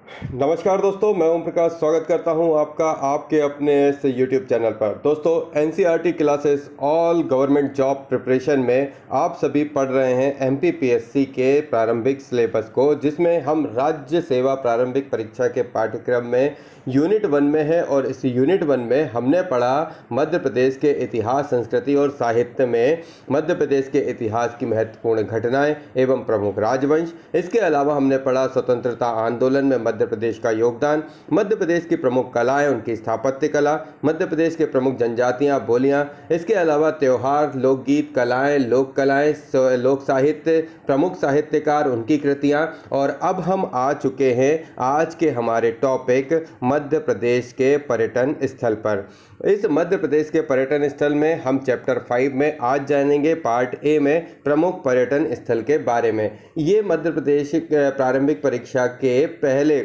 नमस्कार दोस्तों, मैं ओम प्रकाश स्वागत करता हूं आपका आपके अपने से यूट्यूब चैनल पर। दोस्तों, NCERT classes all government job preparation में आप सभी पढ़ रहे हैं एमपीपीएससी के प्रारंभिक सिलेबस को, जिसमें हम राज्य सेवा प्रारंभिक परीक्षा के पाठ्यक्रम में यूनिट 1 में है। और इस यूनिट 1 में हमने पढ़ा मध्य प्रदेश के इतिहास, संस्कृति और साहित्य में मध्य प्रदेश के इतिहास की महत्वपूर्ण घटनाएं एवं प्रमुख राजवंश। इसके अलावा हमने पढ़ा स्वतंत्रता आंदोलन में मध्य प्रदेश का योगदान, मध्य प्रदेश की प्रमुख कलाएं, उनकी स्थापत्य कला, मध्य प्रदेश के प्रमुख जनजातियां, बोलियां। इसके अलावा त्यौहार, लोकगीत, कलाएं, लोक कलाएं, लोक साहित्य, प्रमुख साहित्यकार, उनकी कृतियां। और अब हम आ चुके हैं आज के हमारे टॉपिक मध्य प्रदेश के पर्यटन स्थल पर। इस मध्य प्रदेश के पर्यटन स्थल में हम चैप्टर 5 में आज जानेंगे पार्ट ए में प्रमुख पर्यटन स्थल के बारे में। ये मध्य प्रदेश प्रारंभिक परीक्षा के पहले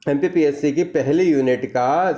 एमपीपीएससी की पहली यूनिट का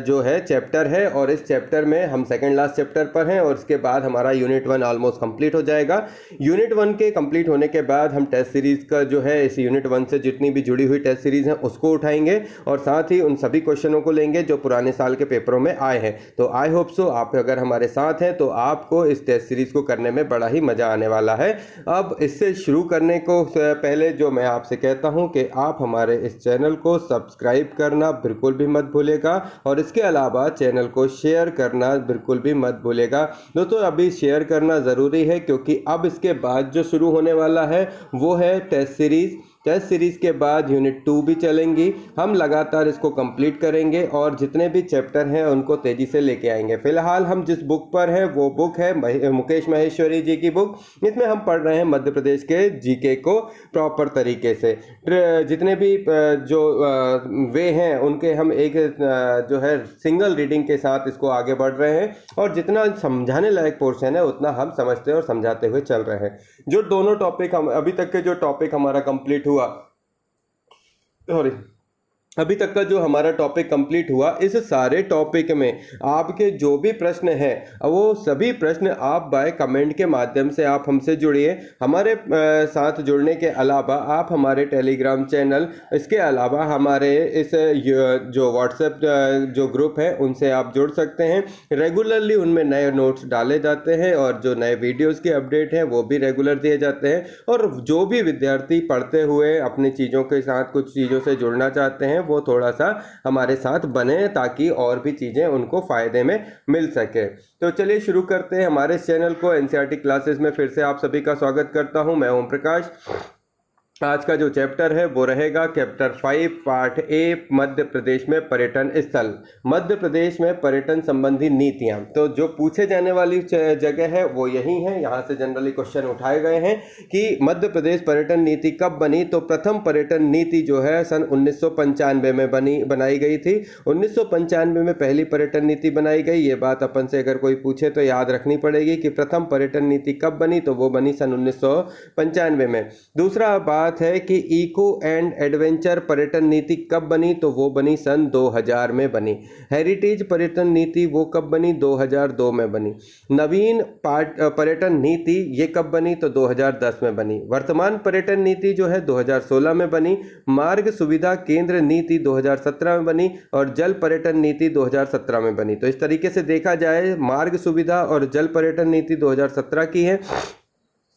जो है चैप्टर है, और इस चैप्टर में हम सेकंड लास्ट चैप्टर पर हैं। और इसके बाद हमारा यूनिट 1 ऑलमोस्ट कंप्लीट हो जाएगा। यूनिट 1 के कंप्लीट होने के बाद हम टेस्ट सीरीज़ का जो है इस यूनिट 1 से जितनी भी जुड़ी हुई टेस्ट सीरीज़ हैं उसको उठाएंगे, और साथ ही उन सभी क्वेश्चनों को लेंगे जो पुराने साल के पेपरों में आए हैं। तो आई होप सो आप अगर हमारे साथ हैं तो आपको इस टेस्ट सीरीज़ को करने में बड़ा ही मज़ा आने वाला है। अब इससे शुरू करने को पहले जो मैं आपसे कहता हूँ कि आप हमारे इस चैनल को सब्सक्राइब करना बिल्कुल भी मत भूलेगा, और इसके अलावा चैनल को शेयर करना बिल्कुल भी मत भूलेगा। दोस्तों, अभी शेयर करना ज़रूरी है क्योंकि अब इसके बाद जो शुरू होने वाला है वो है टेस्ट सीरीज़। टेस्ट सीरीज़ के बाद यूनिट 2 भी चलेंगी। हम लगातार इसको कंप्लीट करेंगे और जितने भी चैप्टर हैं उनको तेज़ी से लेके आएंगे। फिलहाल हम जिस बुक पर हैं वो बुक है मुकेश माहेश्वरी जी की बुक। इसमें हम पढ़ रहे हैं मध्य प्रदेश के जीके को प्रॉपर तरीके से। जितने भी जो वे हैं उनके हम एक जो है सिंगल रीडिंग के साथ इसको आगे बढ़ रहे हैं, और जितना समझाने लायक पोर्शन है उतना हम समझते और समझाते हुए चल रहे हैं। जो दोनों टॉपिक हम अभी तक के जो टॉपिक हमारा कंप्लीट हुआ, सॉरी, अभी तक का जो हमारा टॉपिक कंप्लीट हुआ, इस सारे टॉपिक में आपके जो भी प्रश्न हैं वो सभी प्रश्न आप बाय कमेंट के माध्यम से आप हमसे जुड़िए। हमारे साथ जुड़ने के अलावा आप हमारे टेलीग्राम चैनल, इसके अलावा हमारे इस जो व्हाट्सएप जो ग्रुप है उनसे आप जुड़ सकते हैं। रेगुलरली उनमें नए नोट्स डाले जाते हैं और जो नए वीडियोज़ के अपडेट हैं वो भी रेगुलर दिए जाते हैं। और जो भी विद्यार्थी पढ़ते हुए अपनी चीज़ों के साथ कुछ चीज़ों से जुड़ना चाहते हैं वो थोड़ा सा हमारे साथ बने, ताकि और भी चीज़ें उनको फ़ायदे में मिल सके। तो चलिए शुरू करते हैं हमारे चैनल को। एनसीईआरटी क्लासेस में फिर से आप सभी का स्वागत करता हूं। मैं ओम प्रकाश। आज का जो चैप्टर है वो रहेगा chapter 5 part A, Madhya Pradesh में पर्यटन स्थल, मध्य प्रदेश में पर्यटन संबंधी नीतियां। तो जो पूछे जाने वाली जगह है वो यही है। यहाँ से जनरली क्वेश्चन उठाए गए हैं कि मध्य प्रदेश पर्यटन नीति कब बनी। तो प्रथम पर्यटन नीति जो है सन 1995 में बनाई गई थी। 1995 में पहली पर्यटन नीति बनाई गई। ये बात अपन से अगर कोई पूछे तो याद रखनी पड़ेगी कि प्रथम पर्यटन नीति कब बनी, तो वो बनी सन 1995 में। दूसरा बात है कि इको एंड एडवेंचर पर्यटन नीति कब बनी, तो वो बनी सन 2000 में बनी। हेरिटेज पर्यटन नीति वो कब बनी, 2002 में बनी। नवीन पर्यटन नीति ये कब बनी, तो 2010 में बनी। वर्तमान पर्यटन नीति जो है 2016 में बनी। मार्ग सुविधा केंद्र नीति 2017 में बनी, और जल पर्यटन नीति 2017 में बनी। तो इस तरीके से देखा जाए, मार्ग सुविधा और जल पर्यटन नीति 2017 की है।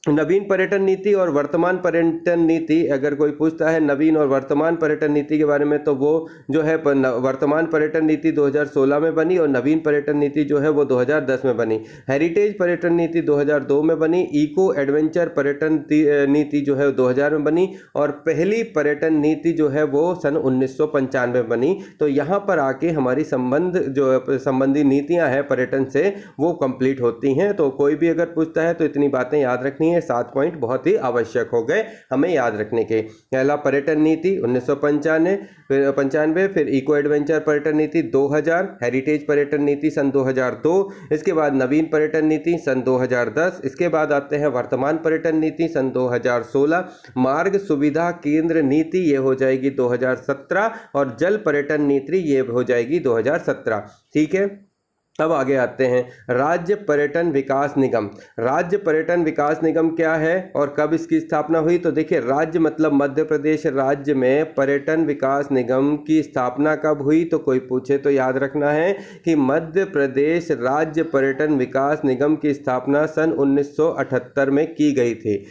नवीन पर्यटन नीति और वर्तमान पर्यटन नीति, अगर कोई पूछता है नवीन और वर्तमान पर्यटन नीति के बारे में, तो वो जो है वर्तमान पर्यटन नीति 2016 में बनी, और नवीन पर्यटन नीति जो है वो 2010 में बनी। हेरिटेज पर्यटन नीति 2002 में बनी। इको एडवेंचर पर्यटन नीति जो है 2000 में बनी, और पहली पर्यटन नीति जो है वो सन 1995 में बनी। तो यहाँ पर आके हमारी संबंधी नीतियाँ हैं पर्यटन से, वो कंप्लीट होती हैं। तो कोई भी अगर पूछता है तो इतनी बातें याद रखनी। 7 पॉइंट बहुत ही आवश्यक हो गए हमें याद रखने के। पहला पर्यटन नीति 1995, फिर इको एडवेंचर पर्यटन नीति 2000, हेरिटेज पर्यटन नीति सन 2002, इसके बाद नवीन पर्यटन नीति सन 2010, इसके बाद आते हैं वर्तमान पर्यटन नीति सन 2016, मार्ग सुविधा केंद्र नीति ये हो जाएगी 2017, और जल पर्यटन नीति ये हो जाएगी 2017। ठीक है। अब आगे आते हैं राज्य पर्यटन विकास निगम। राज्य पर्यटन विकास निगम क्या है और कब इसकी स्थापना हुई? तो देखिए, राज्य मतलब मध्य प्रदेश राज्य में पर्यटन विकास निगम की स्थापना कब हुई? तो कोई पूछे तो याद रखना है कि मध्य प्रदेश राज्य पर्यटन विकास निगम की स्थापना सन 1978 में की गई थी।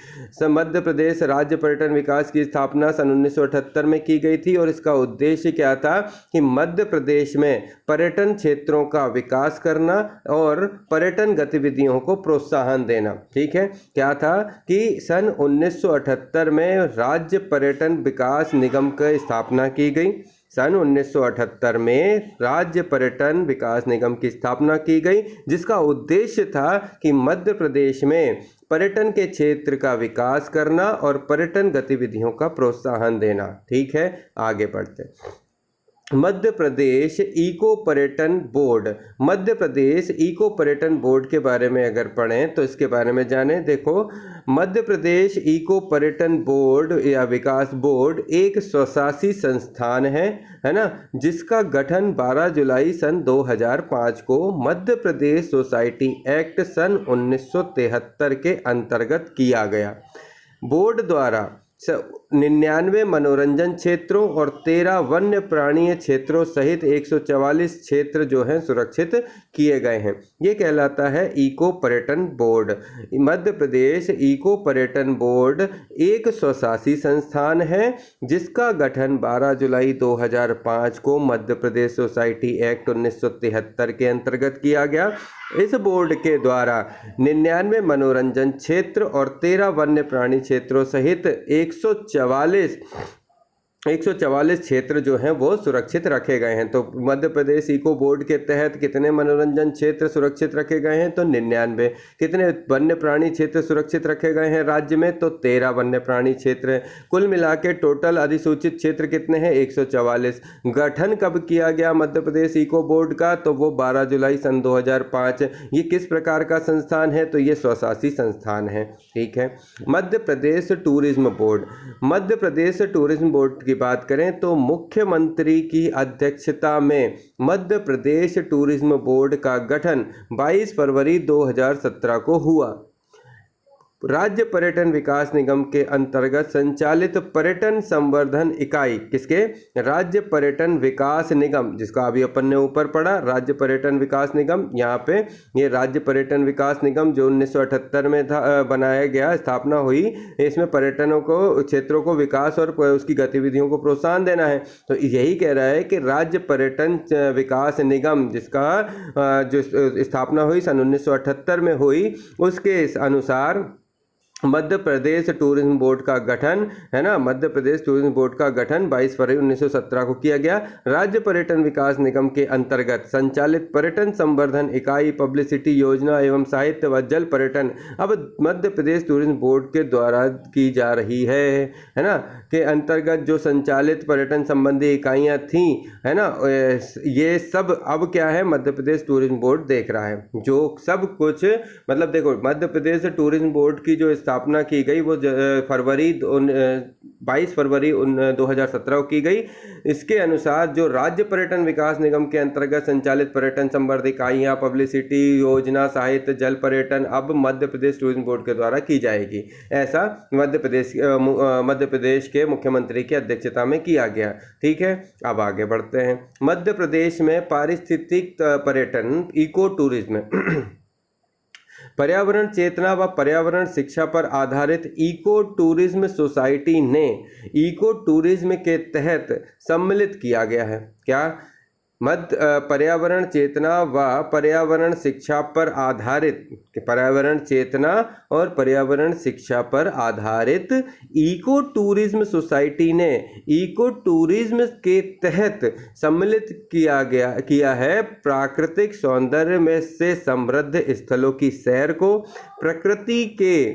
मध्य प्रदेश राज्य पर्यटन विकास की स्थापना सन 1978 में की गई थी और इसका उद्देश्य क्या था कि मध्य प्रदेश में पर्यटन क्षेत्रों का विकास करना और पर्यटन गतिविधियों को प्रोत्साहन देना। ठीक है, क्या था कि सन 1978 में राज्य पर्यटन विकास निगम की स्थापना की गई। सन 1978 में राज्य पर्यटन विकास निगम की स्थापना की गई, जिसका उद्देश्य था कि मध्य प्रदेश में पर्यटन के क्षेत्र का विकास करना और पर्यटन गतिविधियों का प्रोत्साहन देना। ठीक है, आगे बढ़ते हैं। मध्य प्रदेश इको पर्यटन बोर्ड। मध्य प्रदेश इको पर्यटन बोर्ड के बारे में अगर पढ़ें तो इसके बारे में जानें। देखो, मध्य प्रदेश इको पर्यटन बोर्ड या विकास बोर्ड एक स्वशासी संस्थान है ना, जिसका गठन 12 जुलाई सन 2005 को मध्य प्रदेश सोसाइटी एक्ट सन 1973 के अंतर्गत किया गया। बोर्ड द्वारा 99 मनोरंजन क्षेत्रों और 13 वन्य प्राणीय क्षेत्रों सहित 144 क्षेत्र जो हैं सुरक्षित किए गए हैं। ये कहलाता है इको पर्यटन बोर्ड। मध्य प्रदेश इको पर्यटन बोर्ड एक स्वशासी संस्थान है जिसका गठन 12 जुलाई 2005 को मध्य प्रदेश सोसाइटी एक्ट 1973 के अंतर्गत किया गया। इस बोर्ड के द्वारा 99 मनोरंजन क्षेत्र और 13 वन्य प्राणी क्षेत्रों सहित 144 क्षेत्र जो हैं वो सुरक्षित रखे गए हैं। तो मध्य प्रदेश इको बोर्ड के तहत कितने मनोरंजन क्षेत्र सुरक्षित रखे गए हैं? तो 99। कितने वन्य प्राणी क्षेत्र सुरक्षित रखे गए हैं राज्य में? तो 13 वन्य प्राणी क्षेत्र हैं। कुल मिला के टोटल अधिसूचित क्षेत्र कितने हैं? 144। गठन कब किया गया मध्य प्रदेश इको बोर्ड का? तो वो 12 जुलाई सन 2005। ये किस प्रकार का संस्थान है? तो ये स्वशासी संस्थान है। ठीक है, Madhya Pradesh tourism board. Madhya Pradesh tourism board की बात करें तो मुख्यमंत्री की अध्यक्षता में मध्य प्रदेश टूरिज्म बोर्ड का गठन 22 फरवरी 2017 को हुआ। राज्य पर्यटन विकास निगम के अंतर्गत संचालित पर्यटन संवर्धन इकाई, किसके? राज्य पर्यटन विकास निगम, जिसका अभी अपन ने ऊपर पढ़ा, राज्य पर्यटन विकास निगम। यहाँ पे ये राज्य पर्यटन विकास निगम जो 1978 में था, बनाया गया, स्थापना हुई। इसमें पर्यटनों को, क्षेत्रों को विकास और उसकी गतिविधियों को प्रोत्साहन देना है। तो यही कह रहा है कि राज्य पर्यटन विकास निगम, जिसका जो स्थापना हुई सन 1978 में हुई, उसके अनुसार मध्य प्रदेश टूरिज्म बोर्ड का गठन, है ना, मध्य प्रदेश टूरिज्म बोर्ड का गठन 22 फरवरी 1917 को किया गया। राज्य पर्यटन विकास निगम के अंतर्गत संचालित पर्यटन संवर्धन इकाई, पब्लिसिटी योजना एवं साहित्य व जल पर्यटन अब मध्य प्रदेश टूरिज्म बोर्ड के द्वारा की जा रही है ना, के अंतर्गत जो संचालित पर्यटन संबंधी इकाइयाँ थीं, है ना, ये सब अब क्या है? मध्य प्रदेश टूरिज्म बोर्ड देख रहा है। जो सब कुछ, मतलब देखो, मध्य प्रदेश टूरिज्म बोर्ड की जो स्थापना की गई वो 22 फरवरी 2017 को की गई। इसके अनुसार जो राज्य पर्यटन विकास निगम के अंतर्गत संचालित पर्यटन संवर्धन इकाइयाँ, पब्लिसिटी योजना, साहित्य, जल पर्यटन अब मध्य प्रदेश टूरिज्म बोर्ड के द्वारा की जाएगी। ऐसा मध्य प्रदेश के मुख्यमंत्री की अध्यक्षता में किया गया। ठीक है, अब आगे बढ़ते हैं। मध्य प्रदेश में पारिस्थितिक पर्यटन, इको टूरिज्म पर्यावरण चेतना व पर्यावरण शिक्षा पर आधारित इको टूरिज्म सोसाइटी ने इको टूरिज्म के तहत सम्मिलित किया गया है। क्या? पर्यावरण चेतना व पर्यावरण शिक्षा पर आधारित, पर्यावरण चेतना और पर्यावरण शिक्षा पर आधारित इको टूरिज्म सोसाइटी ने इको टूरिज्म के तहत सम्मिलित किया है प्राकृतिक सौंदर्य में से समृद्ध स्थलों की सैर को, प्रकृति के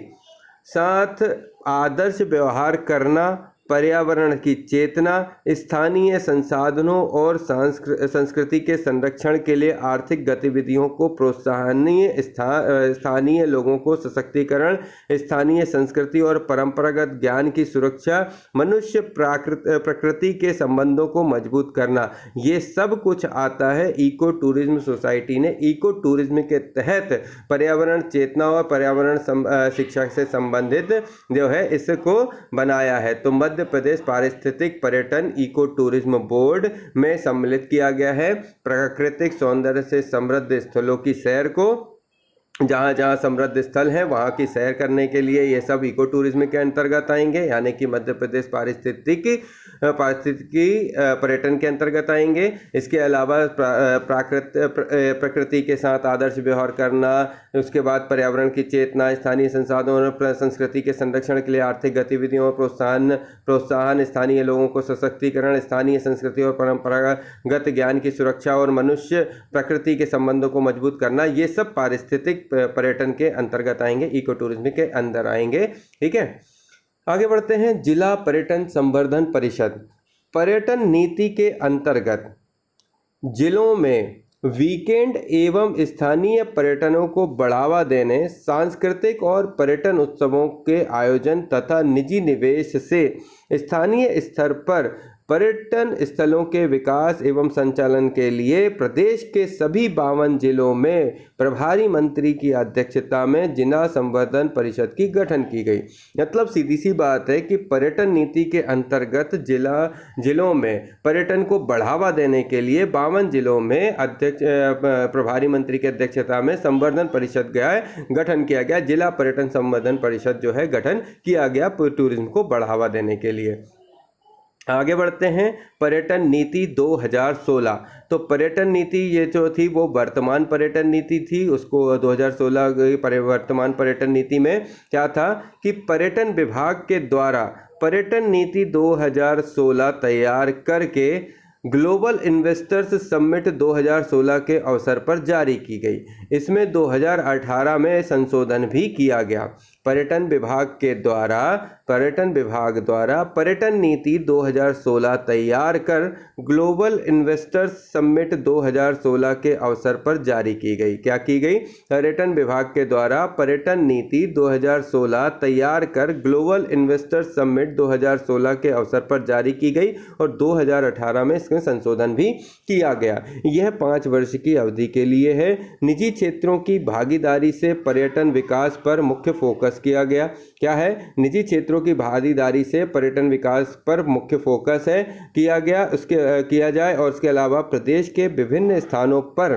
साथ आदर्श व्यवहार करना, पर्यावरण की चेतना, स्थानीय संसाधनों और संस्कृति के संरक्षण के लिए आर्थिक गतिविधियों को प्रोत्साहन, स्थानीय लोगों को सशक्तिकरण, स्थानीय संस्कृति और परंपरागत ज्ञान की सुरक्षा, मनुष्य प्रकृति के संबंधों को मजबूत करना, ये सब कुछ आता है इको टूरिज्म सोसाइटी ने इको टूरिज्म के तहत पर्यावरण चेतना और पर्यावरण शिक्षा से संबंधित जो है इसको बनाया है। तो मध्य प्रदेश पारिस्थितिक पर्यटन इको टूरिज्म बोर्ड में सम्मिलित किया गया है प्राकृतिक सौंदर्य से समृद्ध स्थलों की सैर को, जहाँ जहाँ समृद्ध स्थल हैं वहाँ की सैर करने के लिए ये सब इको टूरिज्म के अंतर्गत आएंगे, यानी कि मध्य प्रदेश पारिस्थितिकी पर्यटन के अंतर्गत आएंगे। इसके अलावा प्रकृति के साथ आदर्श व्यवहार करना, उसके बाद पर्यावरण की चेतना, स्थानीय संसाधनों और संस्कृति के संरक्षण के लिए आर्थिक गतिविधियों और प्रोत्साहन, स्थानीय लोगों को सशक्तिकरण, स्थानीय संस्कृति और परंपरागत ज्ञान की सुरक्षा और मनुष्य प्रकृति के संबंधों को मजबूत करना, ये सब पारिस्थितिक पर्यटन के अंतर्गत आएंगे, इको टूरिज्म के अंदर आएंगे। ठीक है, आगे बढ़ते हैं। जिला पर्यटन संवर्धन परिषद पर्यटन नीति के अंतर्गत जिलों में वीकेंड एवं स्थानीय पर्यटनों को बढ़ावा देने, सांस्कृतिक और पर्यटन उत्सवों के आयोजन तथा निजी निवेश से स्थानीय स्तर पर पर्यटन स्थलों के विकास एवं संचालन के लिए प्रदेश के सभी 52 जिलों में प्रभारी मंत्री की अध्यक्षता में जिला संवर्धन परिषद की गठन की गई। मतलब सीधी सी बात है कि पर्यटन नीति के अंतर्गत जिलों में पर्यटन को बढ़ावा देने के लिए 52 जिलों में प्रभारी मंत्री की अध्यक्षता में संवर्धन परिषद गठन किया गया। जिला पर्यटन संवर्धन परिषद जो है गठन किया गया टूरिज्म को बढ़ावा देने के लिए। आगे बढ़ते हैं। पर्यटन नीति 2016। तो पर्यटन नीति ये जो थी वो वर्तमान पर्यटन नीति थी, उसको 2016 की वर्तमान पर्यटन नीति में क्या था कि पर्यटन विभाग के द्वारा पर्यटन नीति 2016 तैयार करके ग्लोबल इन्वेस्टर्स समिट 2016 के अवसर पर जारी की गई। इसमें 2018 में संशोधन भी किया गया। पर्यटन विभाग द्वारा पर्यटन नीति 2016 तैयार कर ग्लोबल इन्वेस्टर्स समिट 2016 के अवसर पर जारी की गई। क्या की गई? पर्यटन विभाग के द्वारा पर्यटन नीति 2016 तैयार कर ग्लोबल इन्वेस्टर्स समिट 2016 के अवसर पर जारी की गई और 2018 में इसमें संशोधन भी किया गया। यह 5 वर्ष की अवधि के लिए है। निजी क्षेत्रों की भागीदारी से पर्यटन विकास पर मुख्य फोकस किया गया। क्या है? निजी क्षेत्रों की भागीदारी से पर्यटन विकास पर मुख्य फोकस है किया जाए और इसके अलावा प्रदेश के विभिन्न स्थानों पर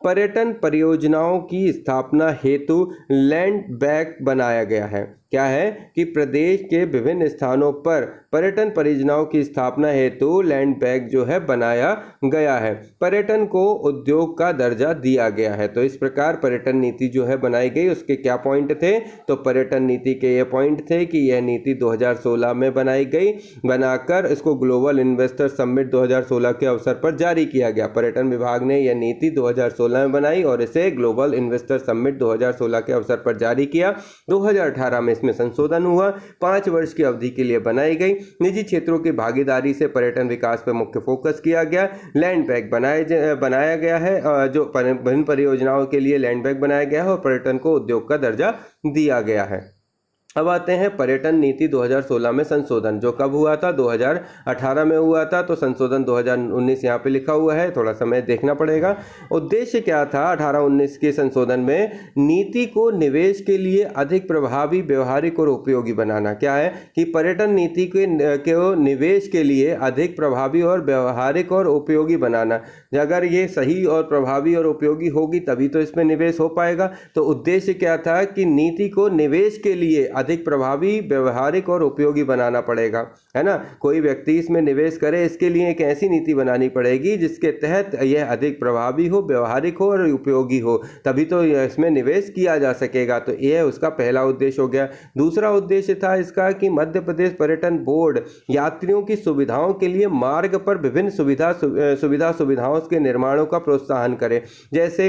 पर्यटन परियोजनाओं की स्थापना हेतु लैंड बैंक बनाया गया है। क्या है कि प्रदेश के विभिन्न स्थानों पर पर्यटन परियोजनाओं की स्थापना हेतु लैंड बैंक जो है बनाया गया है। पर्यटन को उद्योग का दर्जा दिया गया है। तो इस प्रकार पर्यटन नीति जो है बनाई गई। उसके क्या पॉइंट थे? तो पर्यटन नीति के ये पॉइंट थे कि यह नीति 2016 में बनाई गई, बनाकर इसको ग्लोबल इन्वेस्टर समिट 2016 के अवसर पर जारी किया गया। पर्यटन विभाग ने यह नीति 2016 में बनाई और इसे ग्लोबल इन्वेस्टर समिट 2016 के अवसर पर जारी किया। 2018 में इसमें संशोधन हुआ। 5 वर्ष की अवधि के लिए बनाई गई। निजी क्षेत्रों की भागीदारी से पर्यटन विकास पर मुख्य फोकस किया गया। लैंड बैंक बनाया गया है, जो विभिन्न परियोजनाओं के लिए लैंड बैंक बनाया गया है और पर्यटन को उद्योग का दर्जा दिया गया है। अब आते हैं पर्यटन नीति 2016 में संशोधन, जो कब हुआ था? 2018 में हुआ था। तो संशोधन 2019 यहाँ पे लिखा हुआ है, थोड़ा समय देखना पड़ेगा। उद्देश्य क्या था 18-19 के संशोधन में? नीति को निवेश के लिए अधिक प्रभावी, व्यवहारिक और उपयोगी बनाना। क्या है कि पर्यटन नीति के निवेश के लिए अधिक प्रभावी और व्यवहारिक और उपयोगी बनाना। अगर ये सही और प्रभावी और उपयोगी होगी तभी तो इसमें निवेश हो पाएगा। तो उद्देश्य क्या था कि नीति को निवेश के लिए अधिक प्रभावी, व्यवहारिक और उपयोगी बनाना पड़ेगा, है ना। कोई व्यक्ति इसमें निवेश करे, इसके लिए एक ऐसी नीति बनानी पड़ेगी जिसके तहत यह अधिक प्रभावी हो, व्यवहारिक हो और उपयोगी हो, तभी तो इसमें निवेश किया जा सकेगा। तो यह उसका पहला उद्देश्य हो गया। दूसरा उद्देश्य था इसका कि मध्य प्रदेश पर्यटन बोर्ड यात्रियों की सुविधाओं के लिए मार्ग पर विभिन्न सुविधाओं के निर्माणों का प्रोत्साहन करे। जैसे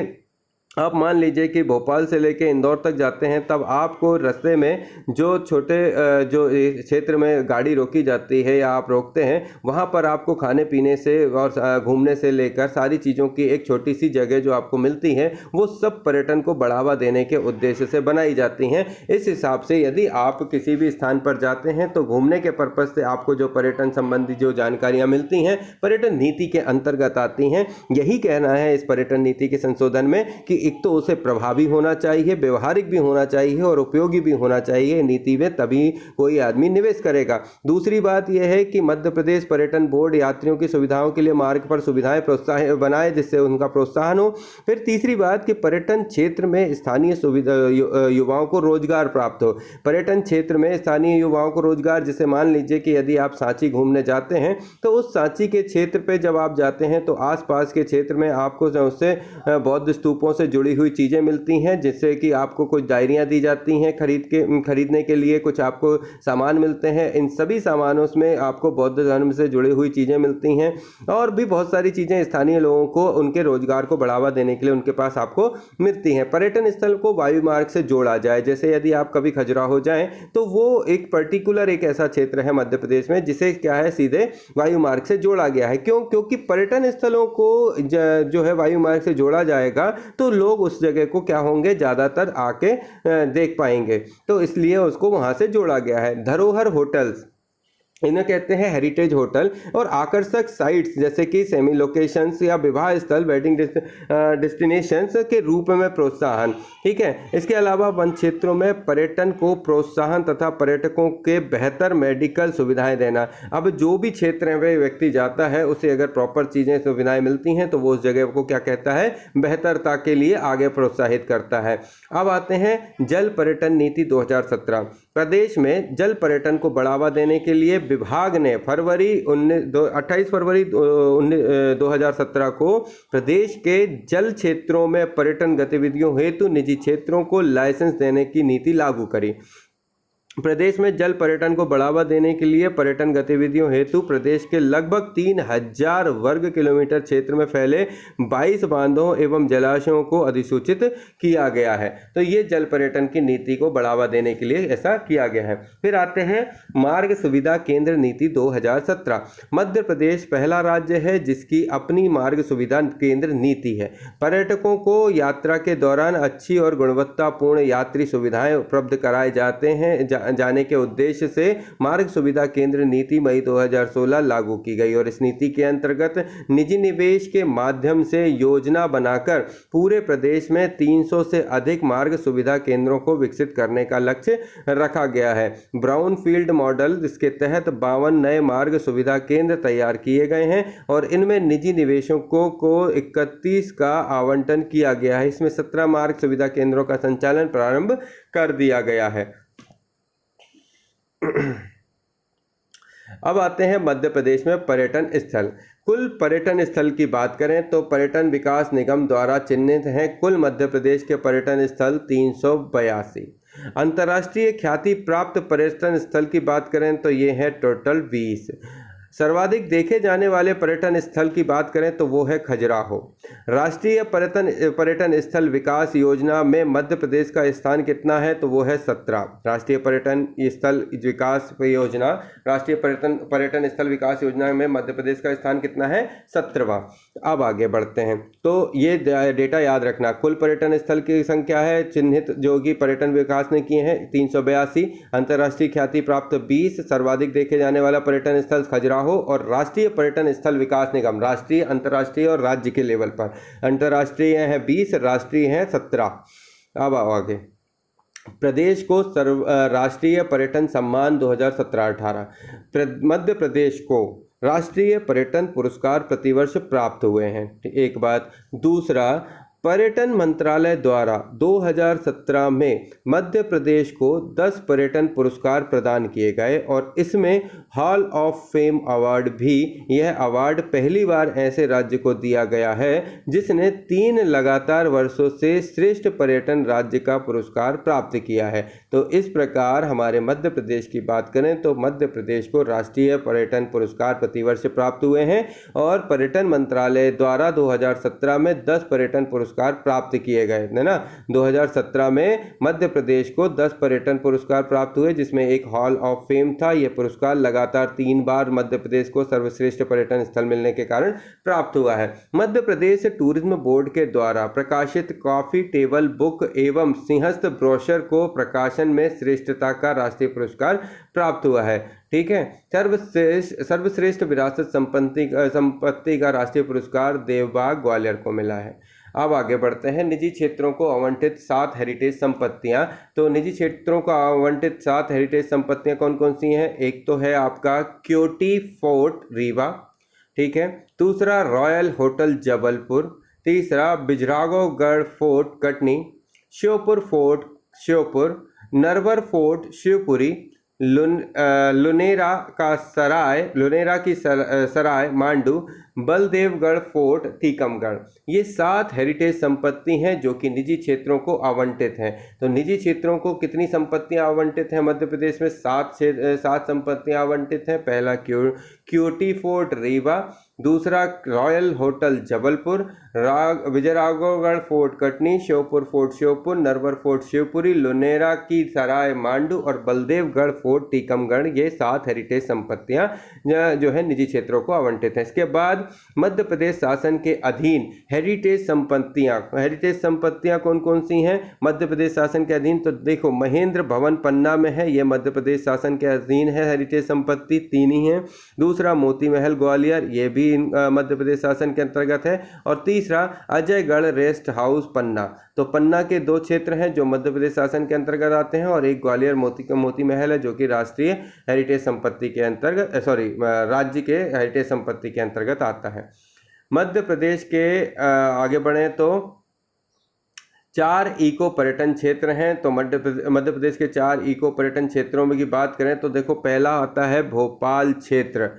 आप मान लीजिए कि भोपाल से लेके इंदौर तक जाते हैं, तब आपको रास्ते में जो छोटे जो क्षेत्र में गाड़ी रोकी जाती है या आप रोकते हैं, वहाँ पर आपको खाने पीने से और घूमने से लेकर सारी चीज़ों की एक छोटी सी जगह जो आपको मिलती है, वो सब पर्यटन को बढ़ावा देने के उद्देश्य से बनाई जाती हैं। इस हिसाब से यदि आप किसी भी स्थान पर जाते हैं तो घूमने के पर्पज़ से आपको जो पर्यटन संबंधी जो जानकारियाँ मिलती हैं, पर्यटन नीति के अंतर्गत आती हैं। यही कहना है इस पर्यटन नीति के संशोधन में कि एक तो उसे प्रभावी होना चाहिए, व्यवहारिक भी होना चाहिए और उपयोगी भी होना चाहिए नीति में, तभी कोई आदमी निवेश करेगा। दूसरी बात यह है कि मध्य प्रदेश पर्यटन बोर्ड यात्रियों की सुविधाओं के लिए मार्ग पर सुविधाएं प्रोत्साहन बनाए, जिससे उनका प्रोत्साहन हो। फिर तीसरी बात कि पर्यटन क्षेत्र में स्थानीय सुविधा युवाओं को रोजगार प्राप्त हो। पर्यटन क्षेत्र में स्थानीय युवाओं को रोजगार, जैसे मान लीजिए कि यदि आप सांची घूमने जाते हैं तो उस सांची के क्षेत्र पे जब आप जाते हैं तो आसपास के क्षेत्र में आपको उससे बौद्ध स्तूपों से जुड़ी हुई चीज़ें मिलती हैं, जिससे कि आपको कुछ डायरियाँ दी जाती हैं खरीदने के लिए, कुछ आपको सामान मिलते हैं। इन सभी सामानों में आपको बौद्ध धर्म से जुड़ी हुई चीज़ें मिलती हैं और भी बहुत सारी चीज़ें स्थानीय लोगों को उनके रोजगार को बढ़ावा देने के लिए उनके पास आपको मिलती हैं। पर्यटन स्थल को वायु मार्ग से जोड़ा जाए, जैसे यदि आप कभी खजुराहो जाएं तो वो एक पर्टिकुलर एक ऐसा क्षेत्र है मध्य प्रदेश में जिसे क्या है सीधे वायु मार्ग से जोड़ा गया है। क्योंकि पर्यटन स्थलों को जो है वायु मार्ग से जोड़ा जाएगा तो लोग उस जगह को क्या होंगे, ज़्यादातर आके देख पाएंगे, तो इसलिए उसको वहाँ से जोड़ा गया है। धरोहर होटल्स, इन्हें कहते हैं हेरिटेज होटल, और आकर्षक साइट्स जैसे कि सेमी लोकेशंस या विवाह स्थल, वेडिंग डेस्टिनेशंस के रूप में प्रोत्साहन। ठीक है, इसके अलावा वन क्षेत्रों में पर्यटन को प्रोत्साहन तथा पर्यटकों के बेहतर मेडिकल सुविधाएं देना। अब जो भी क्षेत्र में व्यक्ति जाता है उसे अगर प्रॉपर चीज़ें सुविधाएं मिलती हैं तो वो उस जगह को क्या कहता है, बेहतरता के लिए आगे प्रोत्साहित करता है। अब आते हैं जल पर्यटन नीति 2017। प्रदेश में जल पर्यटन को बढ़ावा देने के लिए विभाग ने 28 फरवरी 2017 को प्रदेश के जल क्षेत्रों में पर्यटन गतिविधियों हेतु निजी क्षेत्रों को लाइसेंस देने की नीति लागू करी। प्रदेश में जल पर्यटन को बढ़ावा देने के लिए पर्यटन गतिविधियों हेतु प्रदेश के लगभग 3000 वर्ग किलोमीटर क्षेत्र में फैले 22 बांधों एवं जलाशयों को अधिसूचित किया गया है। तो ये जल पर्यटन की नीति को बढ़ावा देने के लिए ऐसा किया गया है। फिर आते हैं मार्ग सुविधा केंद्र नीति 2017। मध्य प्रदेश पहला राज्य है जिसकी अपनी मार्ग सुविधा केंद्र नीति है। पर्यटकों को यात्रा के दौरान अच्छी और गुणवत्तापूर्ण यात्री सुविधाएं उपलब्ध कराए जाते हैं जाने के उद्देश्य से मार्ग सुविधा केंद्र नीति मई 2016 लागू की गई और इस नीति के अंतर्गत निजी निवेश के माध्यम से योजना बनाकर पूरे प्रदेश में 300 से अधिक मार्ग सुविधा केंद्रों को विकसित करने का लक्ष्य रखा गया है। ब्राउन फील्ड मॉडल, जिसके तहत 52 नए मार्ग सुविधा केंद्र तैयार किए गए हैं और इनमें निजी निवेशकों को 31 का आवंटन किया गया है। इसमें 17 मार्ग सुविधा केंद्रों का संचालन प्रारंभ कर दिया गया है। अब आते हैं मध्य प्रदेश में पर्यटन स्थल। कुल पर्यटन स्थल की बात करें तो पर्यटन विकास निगम द्वारा चिन्हित हैं कुल मध्य प्रदेश के पर्यटन स्थल 382। अंतर्राष्ट्रीय ख्याति प्राप्त पर्यटन स्थल की बात करें तो ये है टोटल 20। सर्वाधिक देखे जाने वाले पर्यटन स्थल की बात करें तो वो है खजुराहो। राष्ट्रीय पर्यटन स्थल विकास योजना में मध्य प्रदेश का स्थान कितना है तो वो है 17। राष्ट्रीय पर्यटन स्थल विकास योजना, राष्ट्रीय पर्यटन स्थल विकास योजना में मध्य प्रदेश का स्थान कितना है, 17वां। अब आगे बढ़ते हैं तो ये डेटा याद रखना। कुल पर्यटन स्थल की संख्या है चिन्हित जो कि पर्यटन विकास ने किए हैं 382। अंतर्राष्ट्रीय ख्याति प्राप्त 20। सर्वाधिक देखे जाने वाला पर्यटन स्थल खजुराहो और राष्ट्रीय पर्यटन स्थल विकास निगम, राष्ट्रीय, अंतर्राष्ट्रीय और राज्य के लेवल पर। अंतर्राष्ट्रीय है 20, राष्ट्रीय है 17। अब आगे प्रदेश को राष्ट्रीय पर्यटन सम्मान 2017-18। मध्य प्रदेश को राष्ट्रीय पर्यटन पुरस्कार प्रतिवर्ष प्राप्त हुए हैं। एक बात। दूसरा, पर्यटन मंत्रालय द्वारा 2017 में मध्य प्रदेश को 10 पर्यटन पुरस्कार प्रदान किए गए और इसमें हॉल ऑफ फेम अवार्ड भी। यह अवार्ड पहली बार ऐसे राज्य को दिया गया है जिसने 3 लगातार वर्षों से श्रेष्ठ पर्यटन राज्य का पुरस्कार प्राप्त किया है। तो इस प्रकार हमारे मध्य प्रदेश की बात करें तो मध्य प्रदेश को राष्ट्रीय पर्यटन पुरस्कार प्रतिवर्ष प्राप्त हुए हैं और पर्यटन मंत्रालय द्वारा 2017 में 10 पर्यटन पुरस्कार पुरस्कार प्राप्त किए गए, है ना। 2017 में मध्य प्रदेश को 10 पर्यटन पुरस्कार प्राप्त हुए, जिसमें एक हॉल ऑफ फेम था। यह पुरस्कार लगातार 3 बार मध्य प्रदेश को सर्वश्रेष्ठ पर्यटन स्थल मिलने के कारण प्राप्त हुआ है। मध्य प्रदेश टूरिज्म बोर्ड के द्वारा प्रकाशित कॉफी टेबल बुक एवं सिंहस्थ ब्रोशर को प्रकाशन में श्रेष्ठता का राष्ट्रीय पुरस्कार प्राप्त हुआ है। ठीक है। सर्वश्रेष्ठ विरासत संपत्ति का राष्ट्रीय पुरस्कार देवबाग ग्वालियर को मिला है। अब आगे बढ़ते हैं। निजी क्षेत्रों को आवंटित 7 हेरिटेज संपत्तियां। तो निजी क्षेत्रों को आवंटित 7 हेरिटेज संपत्तियां कौन कौन सी हैं? एक तो है आपका क्योटी फोर्ट रीवा, ठीक है। दूसरा रॉयल होटल जबलपुर, तीसरा Bijraghavgarh fort Katni, Sheopur fort Sheopur, Narwar fort Shivpuri, Lunera की सराय मांडू, बलदेवगढ़ फोर्ट टीकमगढ़। ये 7 हेरिटेज संपत्ति हैं जो कि निजी क्षेत्रों को आवंटित हैं। तो निजी क्षेत्रों को कितनी संपत्तियां आवंटित हैं मध्य प्रदेश में? 7 संपत्तियां आवंटित हैं। पहला क्योटी फोर्ट रीवा, दूसरा royal hotel Jabalpur, Vijayraghavgarh fort Katni, Sheopur fort Sheopur, Narwar fort Shivpuri, Lunera की सराय मांडू और बलदेवगढ़ फोर्ट टीकमगढ़। ये 7 हेरिटेज संपत्तियां जो है निजी क्षेत्रों को आवंटित हैं। इसके बाद मध्य प्रदेश शासन के अधीन हेरिटेज संपत्तियां कौन कौन सी हैं मध्य प्रदेश शासन के अधीन? तो देखो, महेंद्र भवन पन्ना में है, ये मध्य प्रदेश शासन के अधीन है हेरिटेज संपत्ति, 3 ही हैं। दूसरा मोती महल ग्वालियर, ये भी मध्य प्रदेश शासन के अंतर्गत है। और तीसरा अजयगढ़ रेस्ट हाउस पन्ना। तो पन्ना के 2 क्षेत्र हैं जो मध्य प्रदेश शासन के अंतर्गत आते हैं, और एक ग्वालियर मोती महल है जो कि राष्ट्रीय हेरिटेज संपत्ति के अंतर्गत राज्य के हेरिटेज संपत्ति के अंतर्गत आता है। मध्य प्रदेश के आगे बढ़े तो 4 इको पर्यटन क्षेत्र हैं। तो मध्य प्रदेश के 4 इको पर्यटन क्षेत्रों में की बात करें तो देखो, पहला आता है भोपाल क्षेत्र।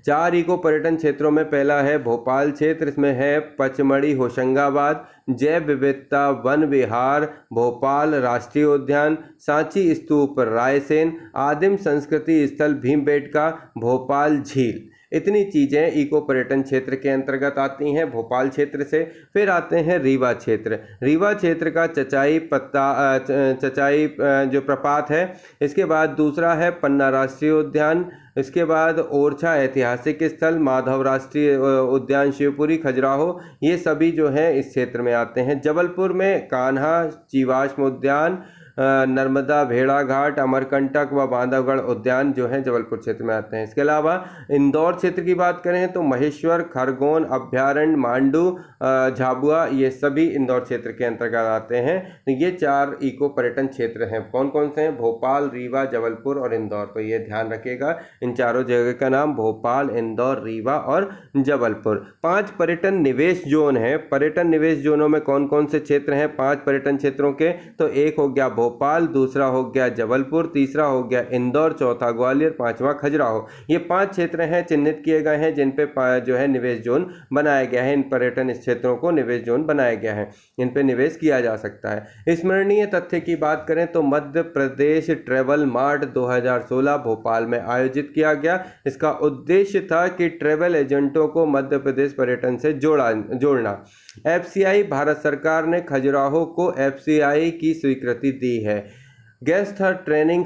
4 इको पर्यटन क्षेत्रों में पहला है भोपाल क्षेत्र। इसमें है पचमढ़ी होशंगाबाद, जैव विविधता वन विहार भोपाल राष्ट्रीय उद्यान, सांची स्तूप रायसेन, आदिम संस्कृति स्थल भीमबेटका भोपाल झील। इतनी चीज़ें इको पर्यटन क्षेत्र के अंतर्गत आती हैं भोपाल क्षेत्र से। फिर आते हैं रीवा क्षेत्र। रीवा क्षेत्र का चचाई जो प्रपात है। इसके बाद दूसरा है पन्ना राष्ट्रीय उद्यान। इसके बाद ओरछा ऐतिहासिक स्थल, माधव राष्ट्रीय उद्यान शिवपुरी, खजुराहो, ये सभी जो हैं इस क्षेत्र में आते हैं। जबलपुर में कान्हा जीवाश्म उद्यान, नर्मदा भेड़ाघाट, अमरकंटक व बांधवगढ़ उद्यान जो है जबलपुर क्षेत्र में आते हैं। इसके अलावा इंदौर क्षेत्र की बात करें तो महेश्वर, खरगोन अभ्यारण्य, मांडू, झाबुआ, ये सभी इंदौर क्षेत्र के अंतर्गत आते हैं। तो ये 4 इको पर्यटन क्षेत्र हैं। कौन कौन से हैं? भोपाल, रीवा, जबलपुर और इंदौर। तो ये ध्यान रखिएगा, इन चारों जगह का नाम भोपाल, इंदौर, रीवा और जबलपुर। 5 पर्यटन निवेश जोन है। पर्यटन निवेश जोनों में कौन कौन से क्षेत्र हैं 5 पर्यटन क्षेत्रों के? तो एक हो गया भोपाल, दूसरा हो गया जबलपुर, तीसरा हो गया इंदौर, चौथा ग्वालियर, 5वां खजुराहो। ये 5 क्षेत्र हैं चिन्हित किए गए हैं जिन पे जो है निवेश जोन बनाया गया है। इन पर्यटन क्षेत्रों को निवेश जोन बनाया गया है, इन पे निवेश किया जा सकता है। स्मरणीय तथ्य की बात करें तो मध्य प्रदेश ट्रेवल मार्ट 2016 भोपाल में आयोजित किया गया। इसका उद्देश्य था कि ट्रेवल एजेंटों को मध्य प्रदेश पर्यटन से जोड़ना। FCI भारत सरकार ने खजुराहो को FCI की स्वीकृति दी है। गेस्ट ट्रेनिंग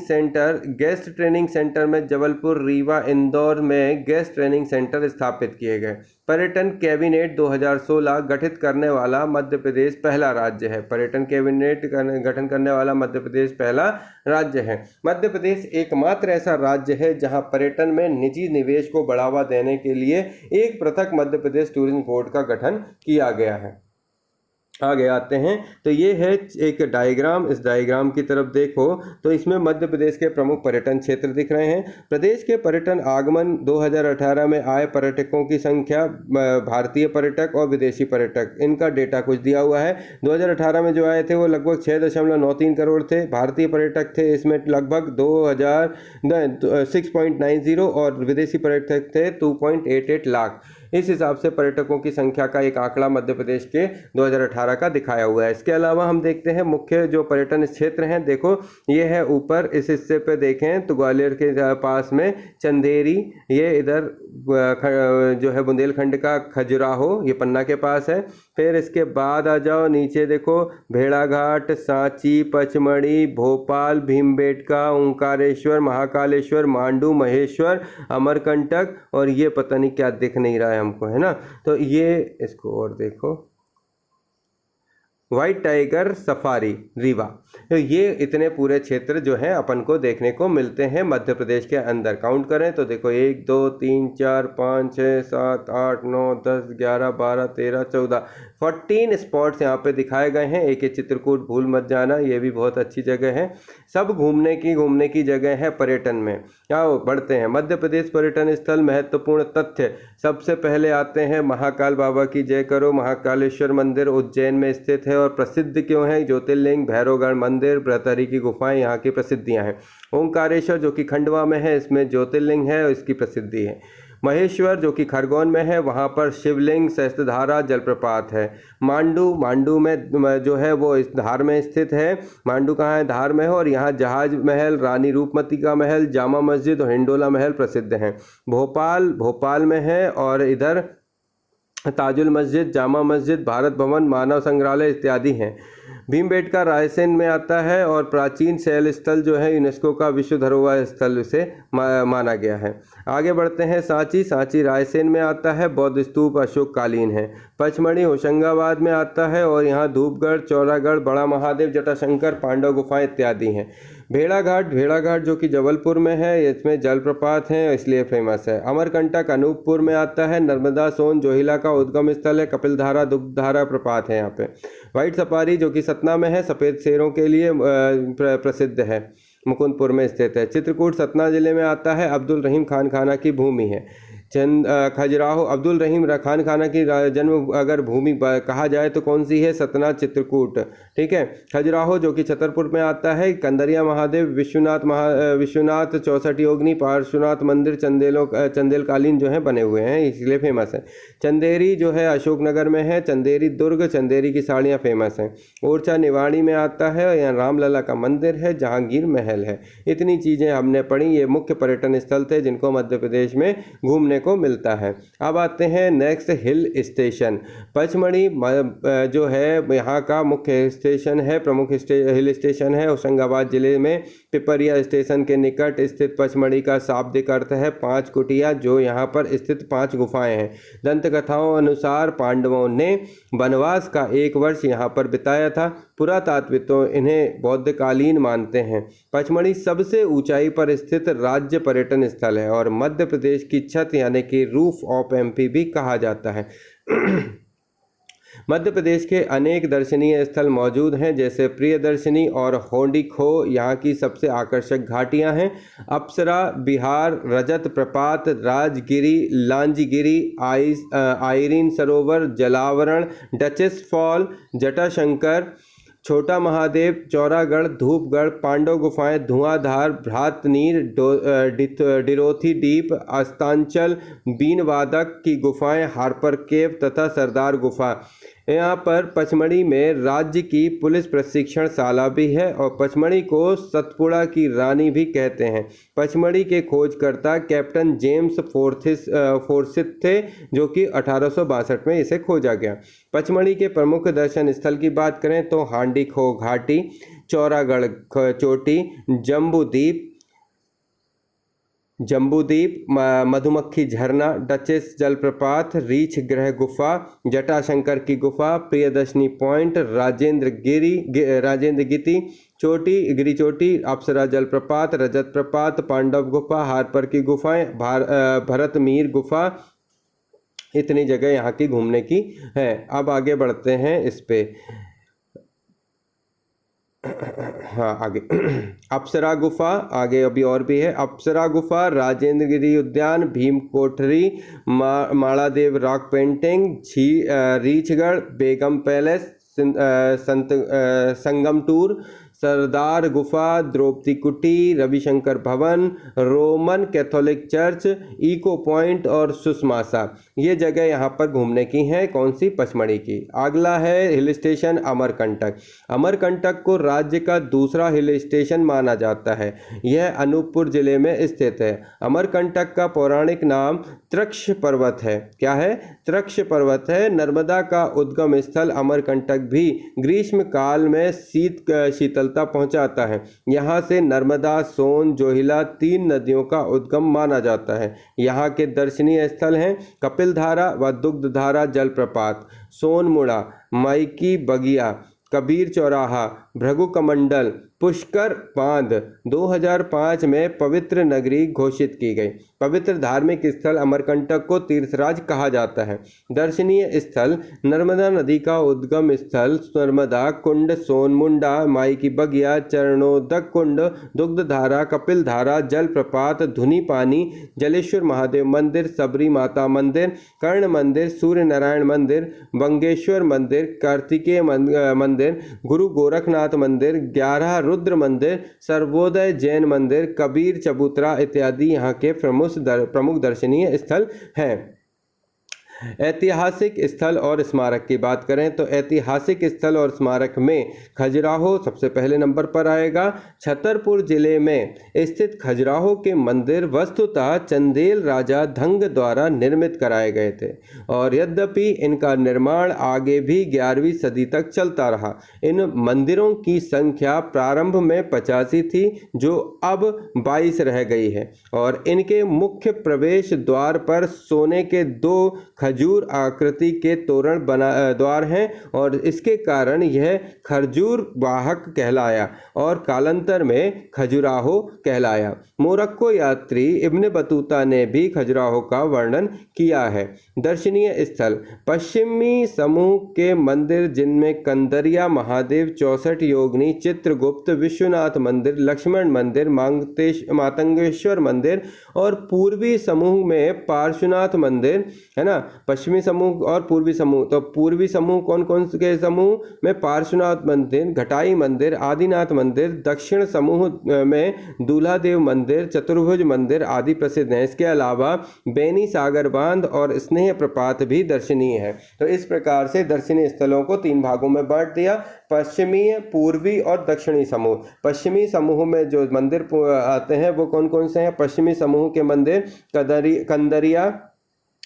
सेंटर में जबलपुर, रीवा, इंदौर में गेस्ट ट्रेनिंग सेंटर स्थापित किए गए। पर्यटन कैबिनेट 2016 गठित करने वाला मध्य प्रदेश पहला राज्य है। पर्यटन कैबिनेट गठन करने वाला मध्य प्रदेश पहला राज्य है। मध्य प्रदेश एकमात्र ऐसा राज्य है जहां पर्यटन में निजी निवेश को बढ़ावा देने के लिए एक पृथक मध्य प्रदेश टूरिज्म बोर्ड का गठन किया गया है। आगे आते हैं तो ये है एक डायग्राम। इस डायग्राम की तरफ देखो तो इसमें मध्य प्रदेश के प्रमुख पर्यटन क्षेत्र दिख रहे हैं। प्रदेश के पर्यटन आगमन 2018 में आए पर्यटकों की संख्या, भारतीय पर्यटक और विदेशी पर्यटक, इनका डेटा कुछ दिया हुआ है। 2018 में जो आए थे वो लगभग 6.93 करोड़ थे। भारतीय पर्यटक थे इसमें लगभग 6.90 और विदेशी पर्यटक थे 2.88 लाख। इस हिसाब से पर्यटकों की संख्या का एक आंकड़ा मध्य प्रदेश के 2018 का दिखाया हुआ है। इसके अलावा हम देखते हैं मुख्य जो पर्यटन क्षेत्र हैं, देखो ये है ऊपर इस हिस्से पे देखें तो ग्वालियर के पास में चंदेरी, ये इधर जो है बुंदेलखंड का खजुराहो, ये पन्ना के पास है। फिर इसके बाद आ जाओ नीचे देखो भेड़ाघाट, सांची, पचमढ़ी, भोपाल, भीमबेटका, ओंकारेश्वर, महाकालेश्वर, मांडू, महेश्वर, अमरकंटक, और ये पता नहीं क्या दिख नहीं रहा है हमको, है ना। तो ये इसको और देखो व्हाइट टाइगर सफारी रीवा। तो ये इतने पूरे क्षेत्र जो है अपन को देखने को मिलते हैं मध्य प्रदेश के अंदर। काउंट करें तो देखो 1 2 3 4 5 6 7 8 9 10 11 12 13 14 14 स्पॉट्स यहाँ पे दिखाए गए हैं। एक चित्रकूट भूल मत जाना, ये भी बहुत अच्छी जगह है। सब घूमने की जगह है पर्यटन में। आओ बढ़ते हैं। मध्य प्रदेश पर्यटन स्थल महत्वपूर्ण तथ्य, सबसे पहले आते हैं महाकाल बाबा की जय करो। महाकालेश्वर मंदिर उज्जैन में स्थित है और प्रसिद्ध क्यों है? ज्योतिर्लिंग, भैरवगढ़ मंदिर, बृहतहरि की गुफाएं यहाँ की प्रसिद्धियां हैं। ओंकारेश्वर जो कि खंडवा में है, इसमें ज्योतिर्लिंग है और इसकी प्रसिद्धि है। महेश्वर जो कि खरगोन में है, वहाँ पर शिवलिंग, सहस्त्रधारा जलप्रपात है। मांडू में जो है वो इस धार में स्थित है। मांडू कहाँ है? धार में है, और यहाँ जहाज महल, रानी रूपमती का महल, जामा मस्जिद और हिंडोला महल प्रसिद्ध हैं। भोपाल में है, और इधर ताजुल मस्जिद, जामा मस्जिद, भारत भवन, मानव संग्रहालय इत्यादि हैं। भीमबेटका रायसेन में आता है और प्राचीन शैल स्थल जो है यूनेस्को का विश्व धरोहर स्थल से माना गया है। आगे बढ़ते हैं। सांची रायसेन में आता है, बौद्ध स्तूप अशोक कालीन है। पचमढ़ी होशंगाबाद में आता है और यहाँ धूपगढ़, चौरागढ़, बड़ा महादेव, जटाशंकर, पांडव गुफाएं इत्यादि हैं। भेड़ाघाट जो कि जबलपुर में है, इसमें जलप्रपात हैं इसलिए फेमस है। अमरकंटक अनूपपुर में आता है। नर्मदा सोन जोहिला का उद्गम स्थल है। कपिलधारा, दुग्धधारा प्रपात है यहाँ पे। व्हाइट सफारी जो कि सतना में है, सफ़ेद शेरों के लिए प्रसिद्ध है, मुकुंदपुर में स्थित है। चित्रकूट सतना जिले में आता है। अब्दुल रहीम खान खाना की भूमि है। खजुराहो, अब्दुल रहीम खान खाना की जन्म अगर भूमि कहा जाए तो कौन सी है? सतना, चित्रकूट, ठीक है। खजुराहो जो कि छतरपुर में आता है। कंदरिया महादेव, विश्वनाथ 64 योगिनी, पार्श्वनाथ मंदिर चंदेलकालीन जो है बने हुए हैं, इसलिए फेमस है। चंदेरी जो है अशोकनगर में है। चंदेरी दुर्ग, चंदेरी की साड़ियाँ फेमस हैं। ओरछा निवाड़ी में आता है, यहाँ रामलला का मंदिर है, जहांगीर महल है। इतनी चीज़ें हमने पढ़ी। ये मुख्य पर्यटन स्थल थे जिनको मध्य प्रदेश में घूमने को मिलता है। अब आते हैं नेक्स्ट हिल स्टेशन। पचमढ़ी जो है यहाँ का मुख्य स्टेशन है, प्रमुख हिल स्टेशन है। होशंगाबाद जिले में पिपरिया स्टेशन के निकट स्थित पचमढ़ी का शाब्दिक अर्थ है 5 कुटिया, जो यहाँ पर स्थित 5 गुफाएं हैं। दंत कथाओं अनुसार पांडवों ने वनवास का 1 वर्ष यहाँ पर बिताया था। पुरातात्विक तो इन्हें बौद्धकालीन मानते हैं। पचमढ़ी सबसे ऊंचाई पर स्थित राज्य पर्यटन स्थल है और मध्य प्रदेश की छत यानी कि रूफ ऑफ एमपी भी कहा जाता है। मध्य प्रदेश के अनेक दर्शनीय स्थल मौजूद हैं, जैसे प्रियदर्शनी और होंडी खो यहाँ की सबसे आकर्षक घाटियाँ हैं। अप्सरा, बिहार, रजत प्रपात, राजगिरी, लांजीगिरी, आयरीन सरोवर, जलावरण, डचेस फॉल, जटाशंकर, छोटा महादेव, चौरागढ़, धूपगढ़, पांडव गुफाएं, धुआंधार, भ्रातनीर, डिरोथी डीप, अस्तांचल, बीनवादक की गुफाएं, हार्पर केव तथा सरदार गुफा। यहाँ पर पचमढ़ी में राज्य की पुलिस प्रशिक्षण शाला भी है और पचमढ़ी को सतपुड़ा की रानी भी कहते हैं। पचमढ़ी के खोजकर्ता कैप्टन जेम्स फोर्सिथ थे, जो कि 1862 में इसे खोजा गया। पचमढ़ी के प्रमुख दर्शन स्थल की बात करें तो हांडी खो घाटी, चौरागढ़ चोटी, जम्बूदीप, मधुमक्खी झरना, डचेस जलप्रपात, रीछ ग्रह गुफा, जटाशंकर की गुफा, प्रियदर्शनी पॉइंट, राजेंद्र गिति गिरी चोटी, अप्सरा जलप्रपात, रजत प्रपात, पांडव गुफा, हारपर की गुफाएं, भरतमीर गुफा। इतनी जगह यहाँ की घूमने की है। अब आगे बढ़ते हैं इस पे। हाँ आगे अप्सरा गुफा, आगे अभी और भी है। अप्सरा गुफा, राजेंद्र गिरी उद्यान, भीम कोठरी, माड़ादेव रॉक पेंटिंग, रीछगढ़, बेगम पैलेस, संगम टूर, सरदार गुफा, द्रौपदी कुटी, रविशंकर भवन, Roman Catholic church, echo point और सुषमासा। ये जगह यहाँ पर घूमने की हैं, कौन सी? पचमढ़ी की। अगला है हिल स्टेशन अमरकंटक। अमरकंटक को राज्य का दूसरा हिल स्टेशन माना जाता है। यह अनूपपुर जिले में स्थित है। अमरकंटक का पौराणिक नाम तृक्ष पर्वत है। क्या है? तृक्ष पर्वत है। नर्मदा का उद्गम स्थल अमरकंटक भी ग्रीष्म काल में शीतलता पहुंचाता है। यहाँ से नर्मदा, सोन, जोहिला 3 नदियों का उद्गम माना जाता है। यहाँ के दर्शनीय स्थल हैं कपिलधारा व दुग्धधारा जलप्रपात, सोनमुड़ा, माइकी बगिया, कबीर चौराहा, भृगु कमंडल, पुष्कर बांध। 2005 में पवित्र नगरी घोषित की गई। पवित्र धार्मिक स्थल अमरकंटक को तीर्थराज कहा जाता है। दर्शनीय स्थल नर्मदा नदी का उद्गम स्थल नर्मदा कुंड, सोनमुंडा, माई की बगिया, चरणोदक कुंड, दुग्धधारा, कपिलधारा, जलप्रपात, धुनी पानी, जलेश्वर महादेव मंदिर, सबरी माता मंदिर, कर्ण मंदिर, सूर्य नारायण मंदिर, बंगेश्वर मंदिर, कार्तिकेय मंदिर, गुरु गोरखनाथ मंदिर, 11 रुद्र मंदिर, सर्वोदय जैन मंदिर, कबीर चबूतरा इत्यादि यहाँ के प्रमुख दर्शनीय स्थल हैं। ऐतिहासिक स्थल और स्मारक की बात करें तो ऐतिहासिक स्थल और स्मारक में खजुराहो सबसे पहले नंबर पर आएगा। छतरपुर जिले में स्थित खजुराहो के मंदिर वस्तुतः चंदेल राजा धंग द्वारा निर्मित कराए गए थे और यद्यपि इनका निर्माण आगे भी 11वीं सदी तक चलता रहा। इन मंदिरों की संख्या प्रारंभ में 85 थी जो अब 22 रह गई है और इनके मुख्य प्रवेश द्वार पर सोने के 2 खजूर आकृति के तोरण द्वार हैं और इसके कारण यह खरजूर वाहक कहलाया और कालांतर में खजुराहो कहलाया। मोरक्को यात्री इब्न बतूता ने भी खजुराहो का वर्णन किया है। दर्शनीय स्थल पश्चिमी समूह के मंदिर जिनमें कंदरिया महादेव, 64 योगिनी, चित्रगुप्त, विश्वनाथ मंदिर, लक्ष्मण मंदिर, मातंगेश्वर मंदिर और पूर्वी समूह में पार्श्वनाथ मंदिर है ना। पश्चिमी समूह और पूर्वी समूह, तो पूर्वी समूह कौन कौन के समूह में? पार्श्वनाथ मंदिर, घटाई मंदिर, आदिनाथ मंदिर। दक्षिण समूह में दूल्हा देव मंदिर, चतुर्भुज मंदिर आदि प्रसिद्ध हैं। इसके अलावा बेनी सागर बांध और स्नेह प्रपात भी दर्शनीय है। तो इस प्रकार से दर्शनीय स्थलों को 3 भागों में बांट दिया, पश्चिमी, पूर्वी और दक्षिणी समूह। पश्चिमी समूह में जो मंदिर आते हैं वो कौन कौन से हैं? पश्चिमी समूह के मंदिर कंदरिया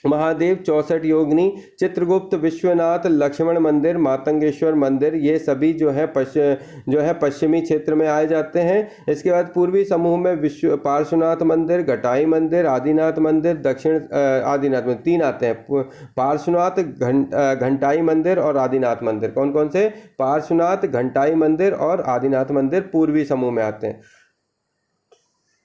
महादेव, 64 योगिनी, चित्रगुप्त, विश्वनाथ, लक्ष्मण मंदिर, मातंगेश्वर मंदिर, ये सभी जो है पश्चिमी क्षेत्र में आए जाते हैं। इसके बाद पूर्वी समूह में पार्श्वनाथ मंदिर, घटाई मंदिर, आदिनाथ मंदिर, दक्षिण आदिनाथ मंदिर 3 आते हैं। पार्श्वनाथ, घंटाई मंदिर और आदिनाथ मंदिर। कौन कौन से? पार्श्वनाथ, घंटाई मंदिर और आदिनाथ मंदिर पूर्वी समूह में आते हैं।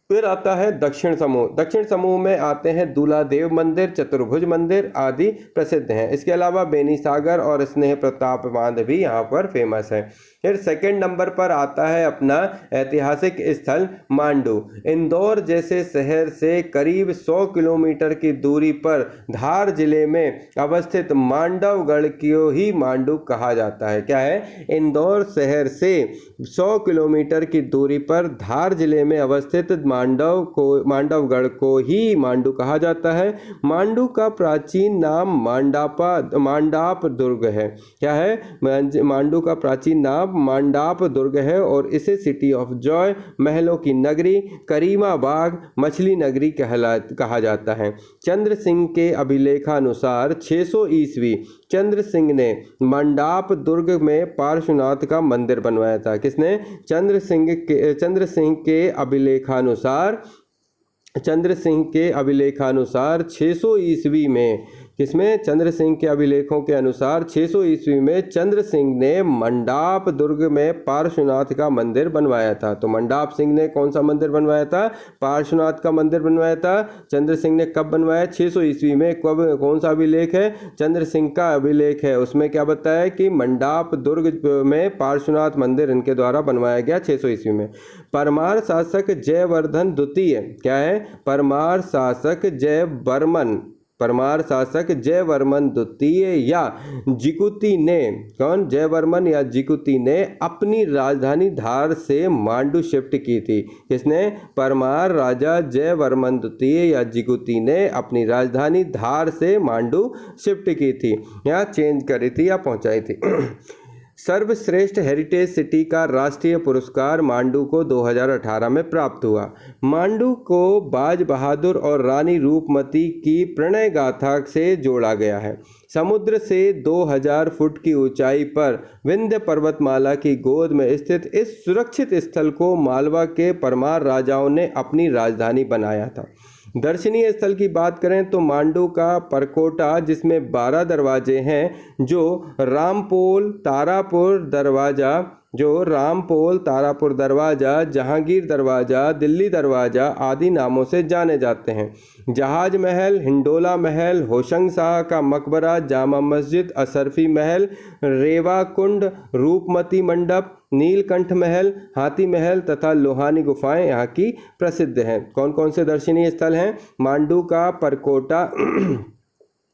फिर आता है दक्षिण समूह। दक्षिण समूह में आते हैं दूल्हा देव मंदिर, चतुर्भुज मंदिर आदि प्रसिद्ध हैं। इसके अलावा बेनी सागर और स्नेह प्रताप बांध भी यहाँ पर फेमस है। फिर सेकंड नंबर पर आता है अपना ऐतिहासिक स्थल मांडू। इंदौर जैसे शहर से करीब 100 किलोमीटर की दूरी पर धार जिले में अवस्थित मांडवगढ़ को ही मांडू कहा जाता है। क्या है? इंदौर शहर से 100 किलोमीटर की दूरी पर धार जिले में अवस्थित मांडवगढ़ को ही मांडू कहा जाता है। मांडू का प्राचीन नाम मांडाप दुर्ग है। क्या है? मांडू का प्राचीन नाम मांडाप दुर्ग है और इसे सिटी ऑफ जॉय, महलों की नगरी, करीमा बाग, मछली नगरी कहा जाता है। चंद्र सिंह के अभिलेखानुसार 600 ईस्वी चंद्र सिंह ने मंडाप दुर्ग में पार्श्वनाथ का मंदिर बनवाया था। किसने? चंद्र सिंह के अभिलेखानुसार 600 ईस्वी में किसमें? चंद्र सिंह के अभिलेखों के अनुसार 600 ईस्वी में चंद्र सिंह ने मंडाप दुर्ग में पार्श्वनाथ का मंदिर बनवाया था। तो मंडाप सिंह ने कौन सा मंदिर बनवाया था? पार्श्वनाथ का मंदिर बनवाया था। चंद्र सिंह ने कब बनवाया? 600 ईस्वी में। कब? कौन सा अभिलेख है? चंद्र सिंह का अभिलेख है। उसमें क्या बताया कि मंडाप दुर्ग में पार्श्वनाथ मंदिर इनके द्वारा बनवाया गया 600 ईस्वी में। परमार शासक जयवर्धन द्वितीय, क्या है? परमार शासक जयवर्मन परमार शासक जयवर्मन द्वितीय या जिकुती ने, कौन, जयवर्मन या जिकुती ने अपनी राजधानी धार से मांडू शिफ्ट की थी। किसने? परमार राजा जयवर्मन द्वितीय या जिकुती ने अपनी राजधानी धार से मांडू शिफ्ट की थी या चेंज करी थी या पहुंचाई थी। सर्वश्रेष्ठ हेरिटेज सिटी का राष्ट्रीय पुरस्कार मांडू को 2018 में प्राप्त हुआ। मांडू को बाज बहादुर और रानी रूपमती की प्रणय गाथा से जोड़ा गया है। समुद्र से 2000 फुट की ऊंचाई पर विंध्य पर्वतमाला की गोद में स्थित इस सुरक्षित स्थल को मालवा के परमार राजाओं ने अपनी राजधानी बनाया था। दर्शनीय स्थल की बात करें तो मांडू का परकोटा, जिसमें 12 दरवाजे हैं, जो रामपोल तारापुर दरवाज़ा, जहांगीर दरवाज़ा, दिल्ली दरवाज़ा आदि नामों से जाने जाते हैं। जहाज महल, हिंडोला महल, होशंग शाह का मकबरा, जामा मस्जिद, अशरफी महल, रेवा कुंड, रूपमती मंडप, नीलकंठ महल, हाथी महल तथा लोहानी गुफाएं यहाँ की प्रसिद्ध हैं। कौन कौन से दर्शनीय स्थल हैं? मांडू का परकोटा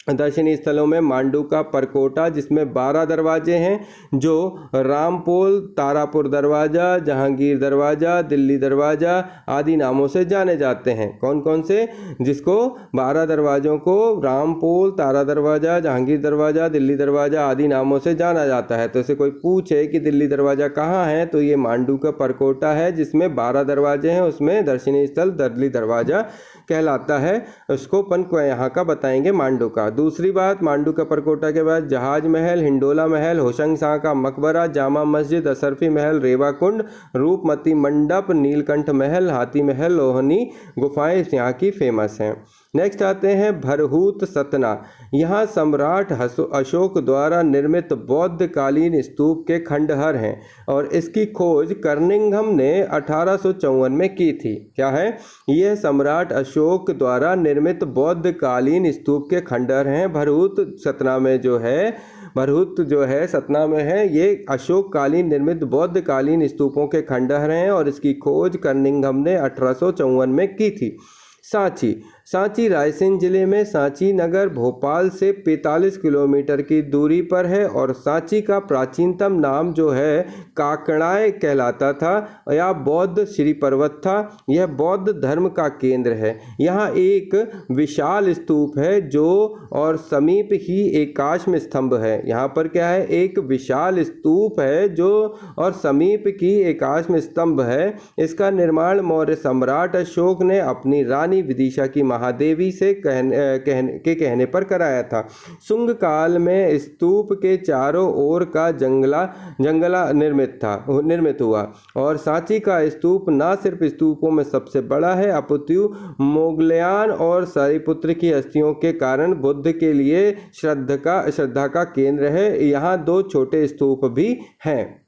दर्शनीय स्थलों में मांडू का परकोटा, जिसमें 12 दरवाजे हैं, जो रामपोल तारापुर दरवाज़ा, जहांगीर दरवाज़ा, दिल्ली दरवाज़ा आदि नामों से जाने जाते हैं। कौन कौन से? जिसको 12 दरवाज़ों को रामपोल, तारा दरवाज़ा, जहांगीर दरवाज़ा, दिल्ली दरवाज़ा आदि नामों से जाना जाता है। तो इसे कोई पूछे कि दिल्ली दरवाज़ा कहाँ है, तो ये मांडू का परकोटा है, जिसमें 12 दरवाजे हैं। उसमें दर्शनीय स्थल दिल्ली दरवाज़ा कहलाता है। उसको अपन को यहाँ का बताएंगे मांडू का। दूसरी बात, मांडू का परकोटा के बाद जहाज महल, हिंडोला महल, होशंग शाह का मकबरा, जामा मस्जिद, अशरफी महल, रेवा कुंड, रूपमती मंडप, नीलकंठ महल, हाथी महल, लोहनी गुफाएं यहाँ की फेमस हैं। नेक्स्ट आते हैं भरहूत सतना। यहाँ सम्राट अशोक द्वारा निर्मित बौद्ध कालीन स्तूप के खंडहर हैं और इसकी खोज कर्निंघम ने 1854 में की थी। क्या है? यह सम्राट अशोक द्वारा निर्मित बौद्ध कालीन स्तूप के खंडहर हैं। भरहूत सतना में जो है सतना में है, ये अशोक कालीन निर्मित बौद्ध कालीन स्तूपों के खंडहर हैं और इसकी खोज कर्निंघम ने 1854 में की थी। सांची रायसेन जिले में सांची नगर भोपाल से 45 किलोमीटर की दूरी पर है और सांची का प्राचीनतम नाम जो है काकणाय कहलाता था या बौद्ध श्री पर्वत था। यह बौद्ध धर्म का केंद्र है। यहाँ एक विशाल स्तूप है जो और समीप ही एकाश में स्तंभ है। यहाँ पर क्या है? एक विशाल स्तूप है जो और समीप की एकाश में स्तंभ है। इसका निर्माण मौर्य सम्राट अशोक ने अपनी रानी विदिशा की महादेवी से कहने पर कराया था। शुंग काल में स्तूप के चारों ओर का जंगला निर्मित हुआ और सांची का स्तूप न सिर्फ स्तूपों में सबसे बड़ा है अपितु मोगलयान और सारिपुत्र की हस्तियों के कारण बुद्ध के लिए श्रद्धा का केंद्र है। यहाँ 2 छोटे स्तूप भी हैं।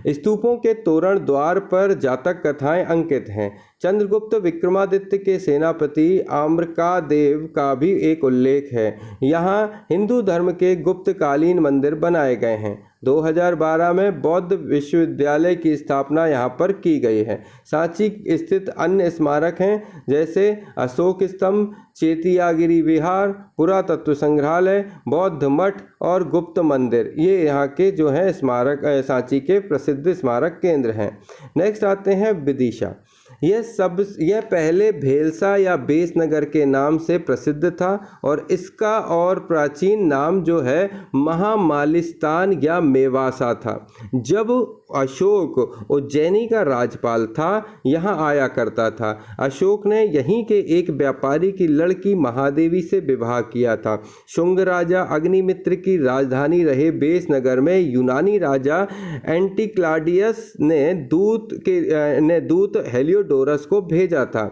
स्तूपों के तोरण द्वार पर जातक कथाएं अंकित हैं। चंद्रगुप्त विक्रमादित्य के सेनापति आम्रकादेव का भी एक उल्लेख है। यहाँ हिंदू धर्म के गुप्तकालीन मंदिर बनाए गए हैं। 2012 में बौद्ध विश्वविद्यालय की स्थापना यहाँ पर की गई है। सांची स्थित अन्य स्मारक हैं जैसे अशोक स्तंभ, चेतियागिरी विहार, पुरातत्व संग्रहालय, बौद्ध मठ और गुप्त मंदिर। ये यहाँ के जो है स्मारक सांची के प्रसिद्ध स्मारक केंद्र हैं। नेक्स्ट आते हैं विदिशा। यह पहले भेलसा या बेसनगर के नाम से प्रसिद्ध था और इसका और प्राचीन नाम जो है महामालिस्तान या मेवासा था। जब अशोक उज्जैनी का राजपाल था यहाँ आया करता था। अशोक ने यहीं के एक व्यापारी की लड़की महादेवी से विवाह किया था। शुंग राजा अग्निमित्र की राजधानी रहे बेसनगर में यूनानी राजा एंटिक्लाडियस ने दूत हेलियोडोरस को भेजा था।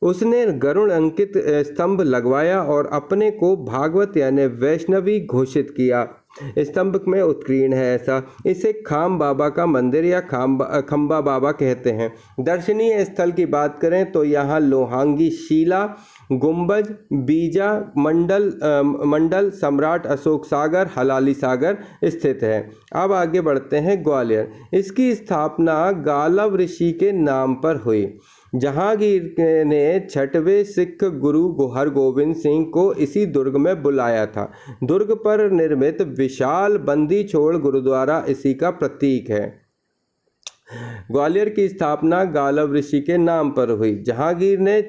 उसने गरुड़ अंकित स्तंभ लगवाया और अपने को भागवत यानी वैष्णवी घोषित किया। स्तंभ में उत्कीर्ण है ऐसा। इसे खाम बाबा का मंदिर या खंबा बाबा कहते हैं। दर्शनीय स्थल की बात करें तो यहाँ लोहांगी शिला, गुंबज, बीजा मंडल, सम्राट अशोक सागर, हलाली सागर स्थित है। अब आगे बढ़ते हैं ग्वालियर। इसकी स्थापना गालव ऋषि के नाम पर हुई। जहांगीर ने 6वें सिख गुरु हरगोबिंद सिंह को इसी दुर्ग में बुलाया था। दुर्ग पर निर्मित विशाल बंदी छोड़ गुरुद्वारा इसी का प्रतीक है। ग्वालियर की स्थापना गालव ऋषि के नाम पर हुई। जहांगीर ने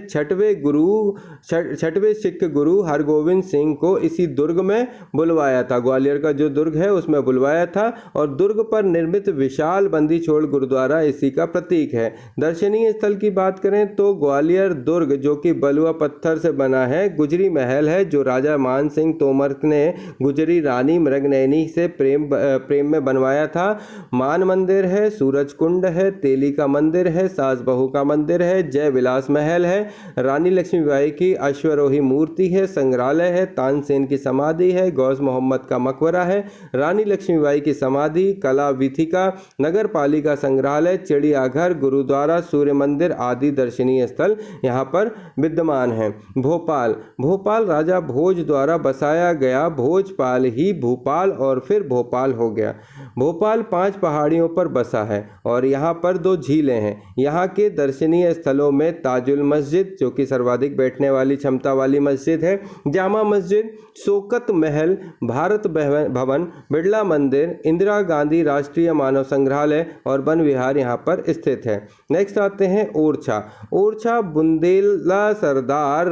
6वें सिख गुरु हरगोबिंद सिंह को इसी दुर्ग में बुलवाया था। ग्वालियर का जो दुर्ग है उसमें बुलवाया था और दुर्ग पर निर्मित विशाल बंदी छोड़ गुरुद्वारा इसी का प्रतीक है। दर्शनीय स्थल की बात करें तो ग्वालियर दुर्ग जो कि बलुआ पत्थर से बना है, गुजरी महल है जो राजा मान सिंह तोमर ने गुजरी रानी मृगनयनी से प्रेम में बनवाया था। मान मंदिर है, सूरज कुंड है, तेली का मंदिर है, सास बहू का मंदिर है, जय विलास महल है, रानी लक्ष्मीबाई की अश्वरोही मूर्ति है, संग्रहालय है, तानसेन की समाधि है, गौस मोहम्मद का मकबरा है, रानी लक्ष्मीबाई की समाधि, कला वीथिका, नगर पालिका संग्रहालय, चिड़ियाघर, गुरुद्वारा, सूर्य मंदिर आदि दर्शनीय स्थल यहाँ पर विद्यमान हैं। भोपाल राजा भोज द्वारा बसाया गया भोजपाल ही भोपाल और फिर भोपाल हो गया। भोपाल 5 पहाड़ियों पर बसा है और यहाँ पर 2 झीलें हैं। यहाँ के दर्शनीय स्थलों में ताजुल मस्जिद जो कि सर्वाधिक बैठने वाली क्षमता वाली मस्जिद है, जामा मस्जिद, शौकत महल, भारत भवन, बिड़ला मंदिर, इंदिरा गांधी राष्ट्रीय मानव संग्रहालय और वन विहार यहाँ पर स्थित है। नेक्स्ट आते हैं ओरछा बुंदेला सरदार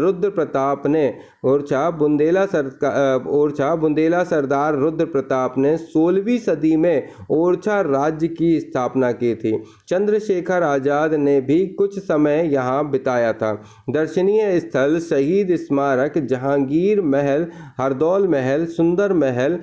रुद्र प्रताप ने बुंदेला सरदार रुद्र प्रताप ने 16वीं सदी में ओरछा राज्य की स्थापना की थी। चंद्रशेखर आजाद ने भी कुछ समय यहाँ बिताया था। दर्शनीय स्थल शहीद स्मारक, जहांगीर महल, हरदौल महल, सुंदर महल,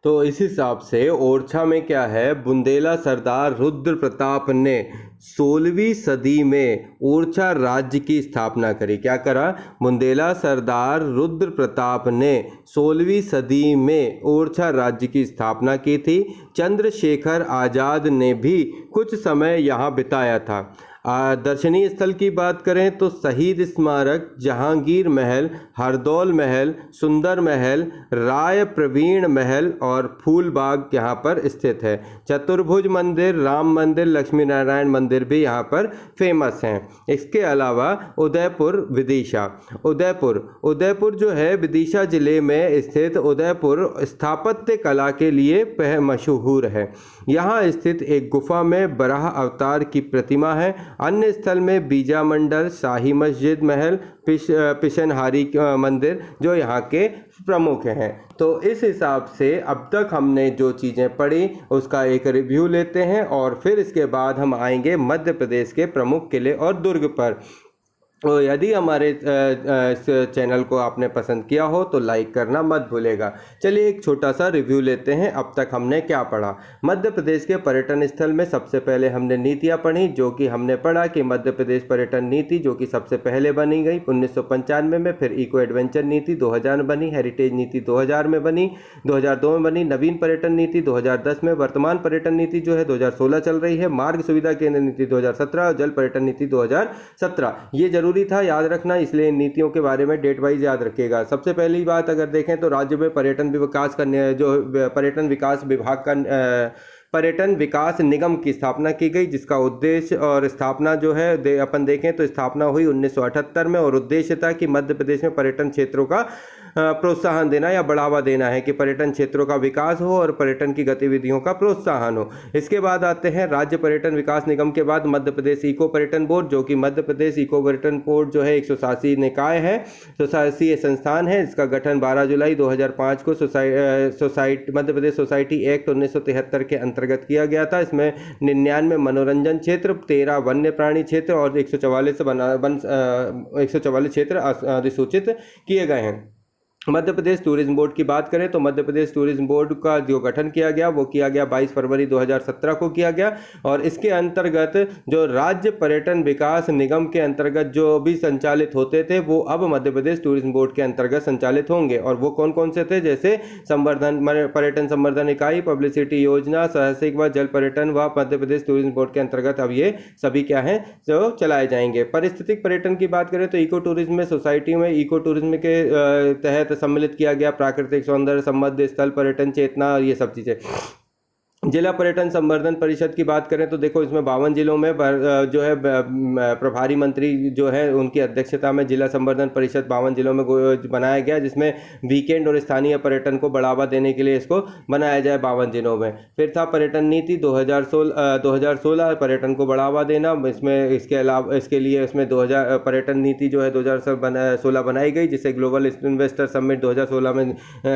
तो इस हिसाब से ओरछा में क्या है, बुंदेला सरदार रुद्र प्रताप ने 16वीं सदी में ओरछा राज्य की स्थापना करी। क्या करा? बुंदेला सरदार रुद्र प्रताप ने 16वीं सदी में ओरछा राज्य की स्थापना की थी। चंद्रशेखर आजाद ने भी कुछ समय यहाँ बिताया था। दर्शनीय स्थल की बात करें तो शहीद स्मारक, जहांगीर महल, हरदौल महल, सुंदर महल, राय प्रवीण महल और फूलबाग यहाँ पर स्थित है। चतुर्भुज मंदिर, राम मंदिर, लक्ष्मी नारायण मंदिर भी यहाँ पर फेमस हैं। इसके अलावा उदयपुर विदिशा, उदयपुर जो है विदिशा जिले में स्थित उदयपुर स्थापत्य कला के लिए मशहूर है। यहाँ स्थित एक गुफा में बराह अवतार की प्रतिमा है। अन्य स्थल में बीजा मंडल, शाही मस्जिद महल, पिशनहारी मंदिर जो यहाँ के प्रमुख हैं। तो इस हिसाब से अब तक हमने जो चीज़ें पढ़ी उसका एक रिव्यू लेते हैं और फिर इसके बाद हम आएंगे मध्य प्रदेश के प्रमुख किले और दुर्ग पर। तो यदि हमारे इस चैनल को आपने पसंद किया हो तो लाइक करना मत भूलेगा। चलिए एक छोटा सा रिव्यू लेते हैं अब तक हमने क्या पढ़ा। मध्य प्रदेश के पर्यटन स्थल में सबसे पहले हमने नीतियाँ पढ़ी, जो कि हमने पढ़ा कि मध्य प्रदेश पर्यटन नीति जो कि सबसे पहले बनी गई 1995 में, फिर इको एडवेंचर नीति 2000 में बनी, हेरिटेज नीति 2000 में बनी, 2002 में बनी, नवीन पर्यटन नीति 2010 में, वर्तमान पर्यटन नीति जो है 2016 चल रही है, मार्ग सुविधा केंद्र नीति 2017 और जल पर्यटन नीति 2017। ये जरूरी था याद रखना, इसलिए इन नीतियों के बारे में डेट वाइज याद रखिएगा। सबसे पहली बात अगर देखें तो राज्य में पर्यटन विकास करने जो पर्यटन विकास विभाग का पर्यटन विकास निगम की स्थापना की गई, जिसका उद्देश्य और स्थापना जो है अपन देखें तो स्थापना हुई 1978 में और उद्देश्य था कि मध्य प्रदेश में पर्यटन क्षेत्रों का प्रोत्साहन देना या बढ़ावा देना है कि पर्यटन क्षेत्रों का विकास हो और पर्यटन की गतिविधियों का प्रोत्साहन हो। इसके बाद आते हैं राज्य पर्यटन विकास निगम के बाद मध्य प्रदेश इको पर्यटन बोर्ड, जो कि मध्य प्रदेश इको पर्यटन बोर्ड जो है एक स्वशासी निकाय है, स्वशासी संस्थान है। इसका गठन 12 जुलाई 2005 को मध्य प्रदेश सोसाइटी एक्ट 1973 के अंतर्गत किया गया था। इसमें 99 मनोरंजन क्षेत्र, 13 वन्य प्राणी क्षेत्र और 144 क्षेत्र अधिसूचित किए गए हैं। मध्य प्रदेश टूरिज्म बोर्ड की बात करें तो मध्य प्रदेश टूरिज्म बोर्ड का जो गठन किया गया वो किया गया 22 फरवरी 2017 को किया गया और इसके अंतर्गत जो राज्य पर्यटन विकास निगम के अंतर्गत जो भी संचालित होते थे वो अब मध्य प्रदेश टूरिज्म बोर्ड के अंतर्गत संचालित होंगे। और वो कौन कौन से थे, जैसे पर्यटन संवर्धन इकाई, पब्लिसिटी योजना, साहसिक व जल पर्यटन व मध्य प्रदेश टूरिज्म बोर्ड के अंतर्गत अब ये सभी क्या हैं जो चलाए जाएंगे। पारिस्थितिक पर्यटन की बात करें तो इको टूरिज्म में सोसाइटी में इको टूरिज्म के तहत तहत सम्मिलित किया गया। प्राकृतिक सौंदर्य, समृद्ध स्थल, पर्यटन चेतना और ये सब चीज़ें। जिला पर्यटन संवर्धन परिषद की बात करें तो देखो इसमें 52 जिलों में जो है प्रभारी मंत्री जो है उनकी अध्यक्षता में जिला संवर्धन परिषद 52 जिलों में बनाया गया, जिसमें वीकेंड और स्थानीय पर्यटन को बढ़ावा देने के लिए इसको बनाया जाए 52 जिलों में। फिर था पर्यटन नीति 2016 पर्यटन को बढ़ावा देना। इसमें इसके अलावा इसके लिए इसमें 2000 पर्यटन नीति जो है 2016 बनाई गई, जिसे ग्लोबल इन्वेस्टर समिट 2016 में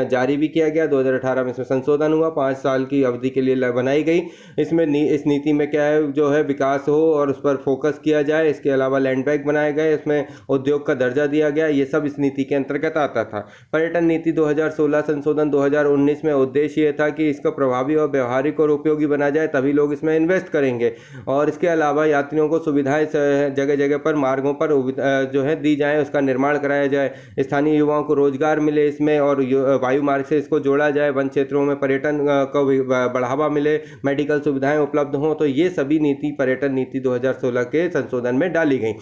जारी भी किया गया। 2018 में इसमें संशोधन हुआ, 5 साल की अवधि के लिए बनाई गई। इसमें इस नीति में क्या है जो है विकास हो और उस पर फोकस किया जाए। इसके अलावा लैंड बैंक बनाए गए, इसमें उद्योग का दर्जा दिया गया। ये सब इस नीति के अंतर्गत आता था। पर्यटन नीति 2016 संशोधन 2019 में उद्देश्य ये था कि इसको प्रभावी और व्यवहारिक और उपयोगी बना जाए, तभी लोग इसमें इन्वेस्ट करेंगे। और इसके अलावा यात्रियों को सुविधाएं जगह जगह पर मार्गों पर जो है दी जाए, उसका निर्माण कराया जाए। स्थानीय युवाओं को रोजगार मिले इसमें, और वायु मार्ग से इसको जोड़ा जाए। वन क्षेत्रों में पर्यटन को बढ़ावा मिले, मेडिकल सुविधाएं उपलब्ध हों। तो ये सभी नीति पर्यटन नीति 2016 के संशोधन में डाली गई।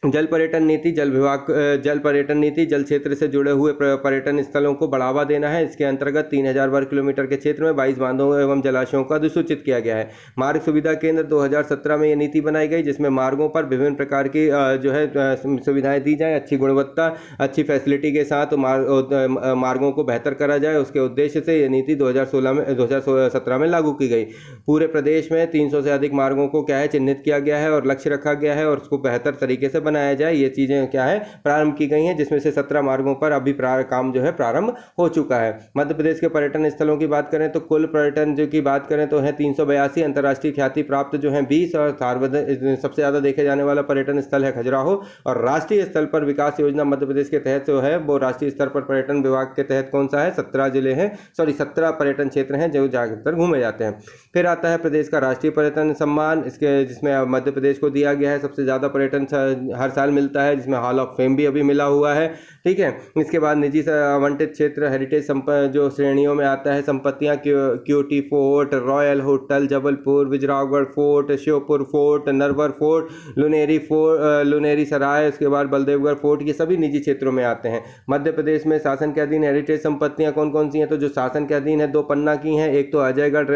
जल पर्यटन नीति, जल पर्यटन नीति जल क्षेत्र से जुड़े हुए पर्यटन स्थलों को बढ़ावा देना है। इसके अंतर्गत 3000 वर्ग किलोमीटर के क्षेत्र में 22 बांधों एवं जलाशयों का अधिसूचित किया गया है। मार्ग सुविधा केंद्र 2017 में ये नीति बनाई गई, जिसमें मार्गों पर विभिन्न प्रकार की जो है सुविधाएं दी जाए, अच्छी गुणवत्ता, अच्छी फैसिलिटी के साथ मार्गों को बेहतर करा जाए। उसके उद्देश्य से ये नीति 2017 में लागू की गई। पूरे प्रदेश में 300 से अधिक मार्गों को क्या है चिन्हित किया गया है और लक्ष्य रखा गया है, और उसको बेहतर तरीके से बनाया जाए। ये चीजें क्या है प्रारंभ की गई हैं, जिसमें से 17 मार्गों पर अभी काम जो है प्रारंभ हो चुका है। मध्य प्रदेश के पर्यटन स्थलों की बात करें तो कुल पर्यटन जो की बात करें तो है 382। अंतर्राष्ट्रीय ख्याति प्राप्त जो है 20, और सबसे ज्यादा देखे जाने वाला पर्यटन स्थल है खजुराहो। और राष्ट्रीय स्तर पर विकास योजना मध्य प्रदेश के तहत जो है वो राष्ट्रीय स्तर पर पर्यटन विभाग के तहत कौन सा है, 17 जिले हैं, 17 पर्यटन क्षेत्र हैं जो ज्यादातर घूमे जाते हैं। फिर आता है प्रदेश का राष्ट्रीय पर्यटन सम्मान, इसके जिसमें मध्य प्रदेश को दिया गया है। सबसे ज्यादा पर्यटन हर साल मिलता है, जिसमें हॉल ऑफ फेम भी अभी मिला हुआ है। ठीक है, इसके बाद निजी से आवंटित क्षेत्र हेरिटेज जो श्रेणियों में आता है संपत्तियां, Keoti fort, royal hotel Jabalpur, Vijayraghavgarh fort, Sheopur fort, Narwar fort, Luneri Sarai, उसके बाद बलदेवगढ़ फोर्ट, ये सभी निजी क्षेत्रों में आते हैं। मध्य प्रदेश में शासन के अधीन हेरिटेज संपत्तियां कौन कौन सी हैं, तो जो शासन के अधीन है 2 पन्ना की हैं। एक तो अजयगढ़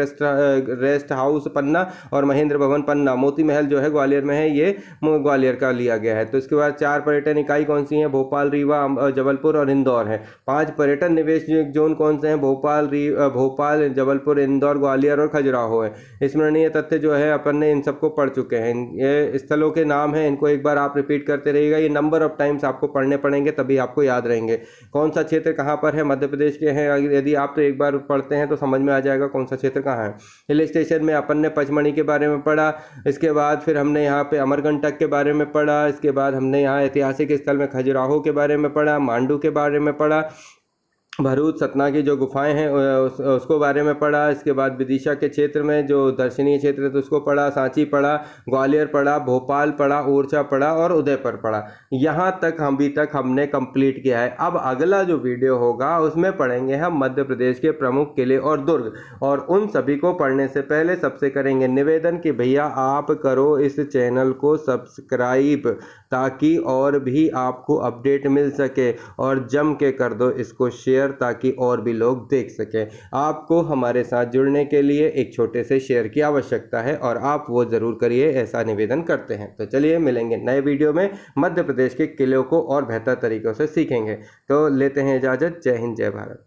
रेस्ट हाउस पन्ना और महेंद्र भवन पन्ना। मोती महल जो है ग्वालियर में है, ये ग्वालियर का लिया गया है। तो इसके बाद 4 पर्यटन इकाई कौन सी हैं, भोपाल, रीवा, जबलपुर और इंदौर है। 5 पर्यटन निवेश जोन कौन से हैं, भोपाल, जबलपुर, इंदौर, ग्वालियर और खजुराहो है। स्मरणीय तथ्य जो है अपन ने इन सबको पढ़ चुके हैं। ये स्थलों के नाम हैं, इनको एक बार आप रिपीट करते रहिएगा। ये नंबर ऑफ टाइम्स आपको पढ़ने पड़ेंगे, तभी आपको याद रहेंगे कौन सा क्षेत्र कहाँ पर है, मध्य प्रदेश के हैं। यदि आप तो एक बार पढ़ते हैं तो समझ में आ जाएगा कौन सा क्षेत्र कहाँ है। हिल स्टेशन में अपन ने पचमढ़ी के बारे में पढ़ा। इसके बाद फिर हमने यहाँ पे अमरकंटक के बारे में पढ़ा। इसके बाद हमने यहाँ ऐतिहासिक स्थल में खजुराहो के बारे में पढ़ा, मांडू के बारे में पढ़ा, भरूच सतना की जो गुफाएं हैं उसको बारे में पढ़ा। इसके बाद विदिशा के क्षेत्र में जो दर्शनीय क्षेत्र है तो उसको पढ़ा, सांची पढ़ा, ग्वालियर पढ़ा, भोपाल पढ़ा, ओरछा पढ़ा और उदयपुर पढ़ा। यहाँ तक अभी तक हमने कंप्लीट किया है। अब अगला जो वीडियो होगा उसमें पढ़ेंगे हम मध्य प्रदेश के प्रमुख किले और दुर्ग, और उन सभी को पढ़ने से पहले सबसे करेंगे निवेदन कि भैया आप करो इस चैनल को सब्सक्राइब, ताकि और भी आपको अपडेट मिल सके, और जम के कर दो इसको शेयर, ताकि और भी लोग देख सकें। आपको हमारे साथ जुड़ने के लिए एक छोटे से शेयर की आवश्यकता है, और आप वो ज़रूर करिए, ऐसा निवेदन करते हैं। तो चलिए मिलेंगे नए वीडियो में, मध्य प्रदेश के किलों को और बेहतर तरीक़ों से सीखेंगे। तो लेते हैं इजाज़त। जय हिंद, जय भारत।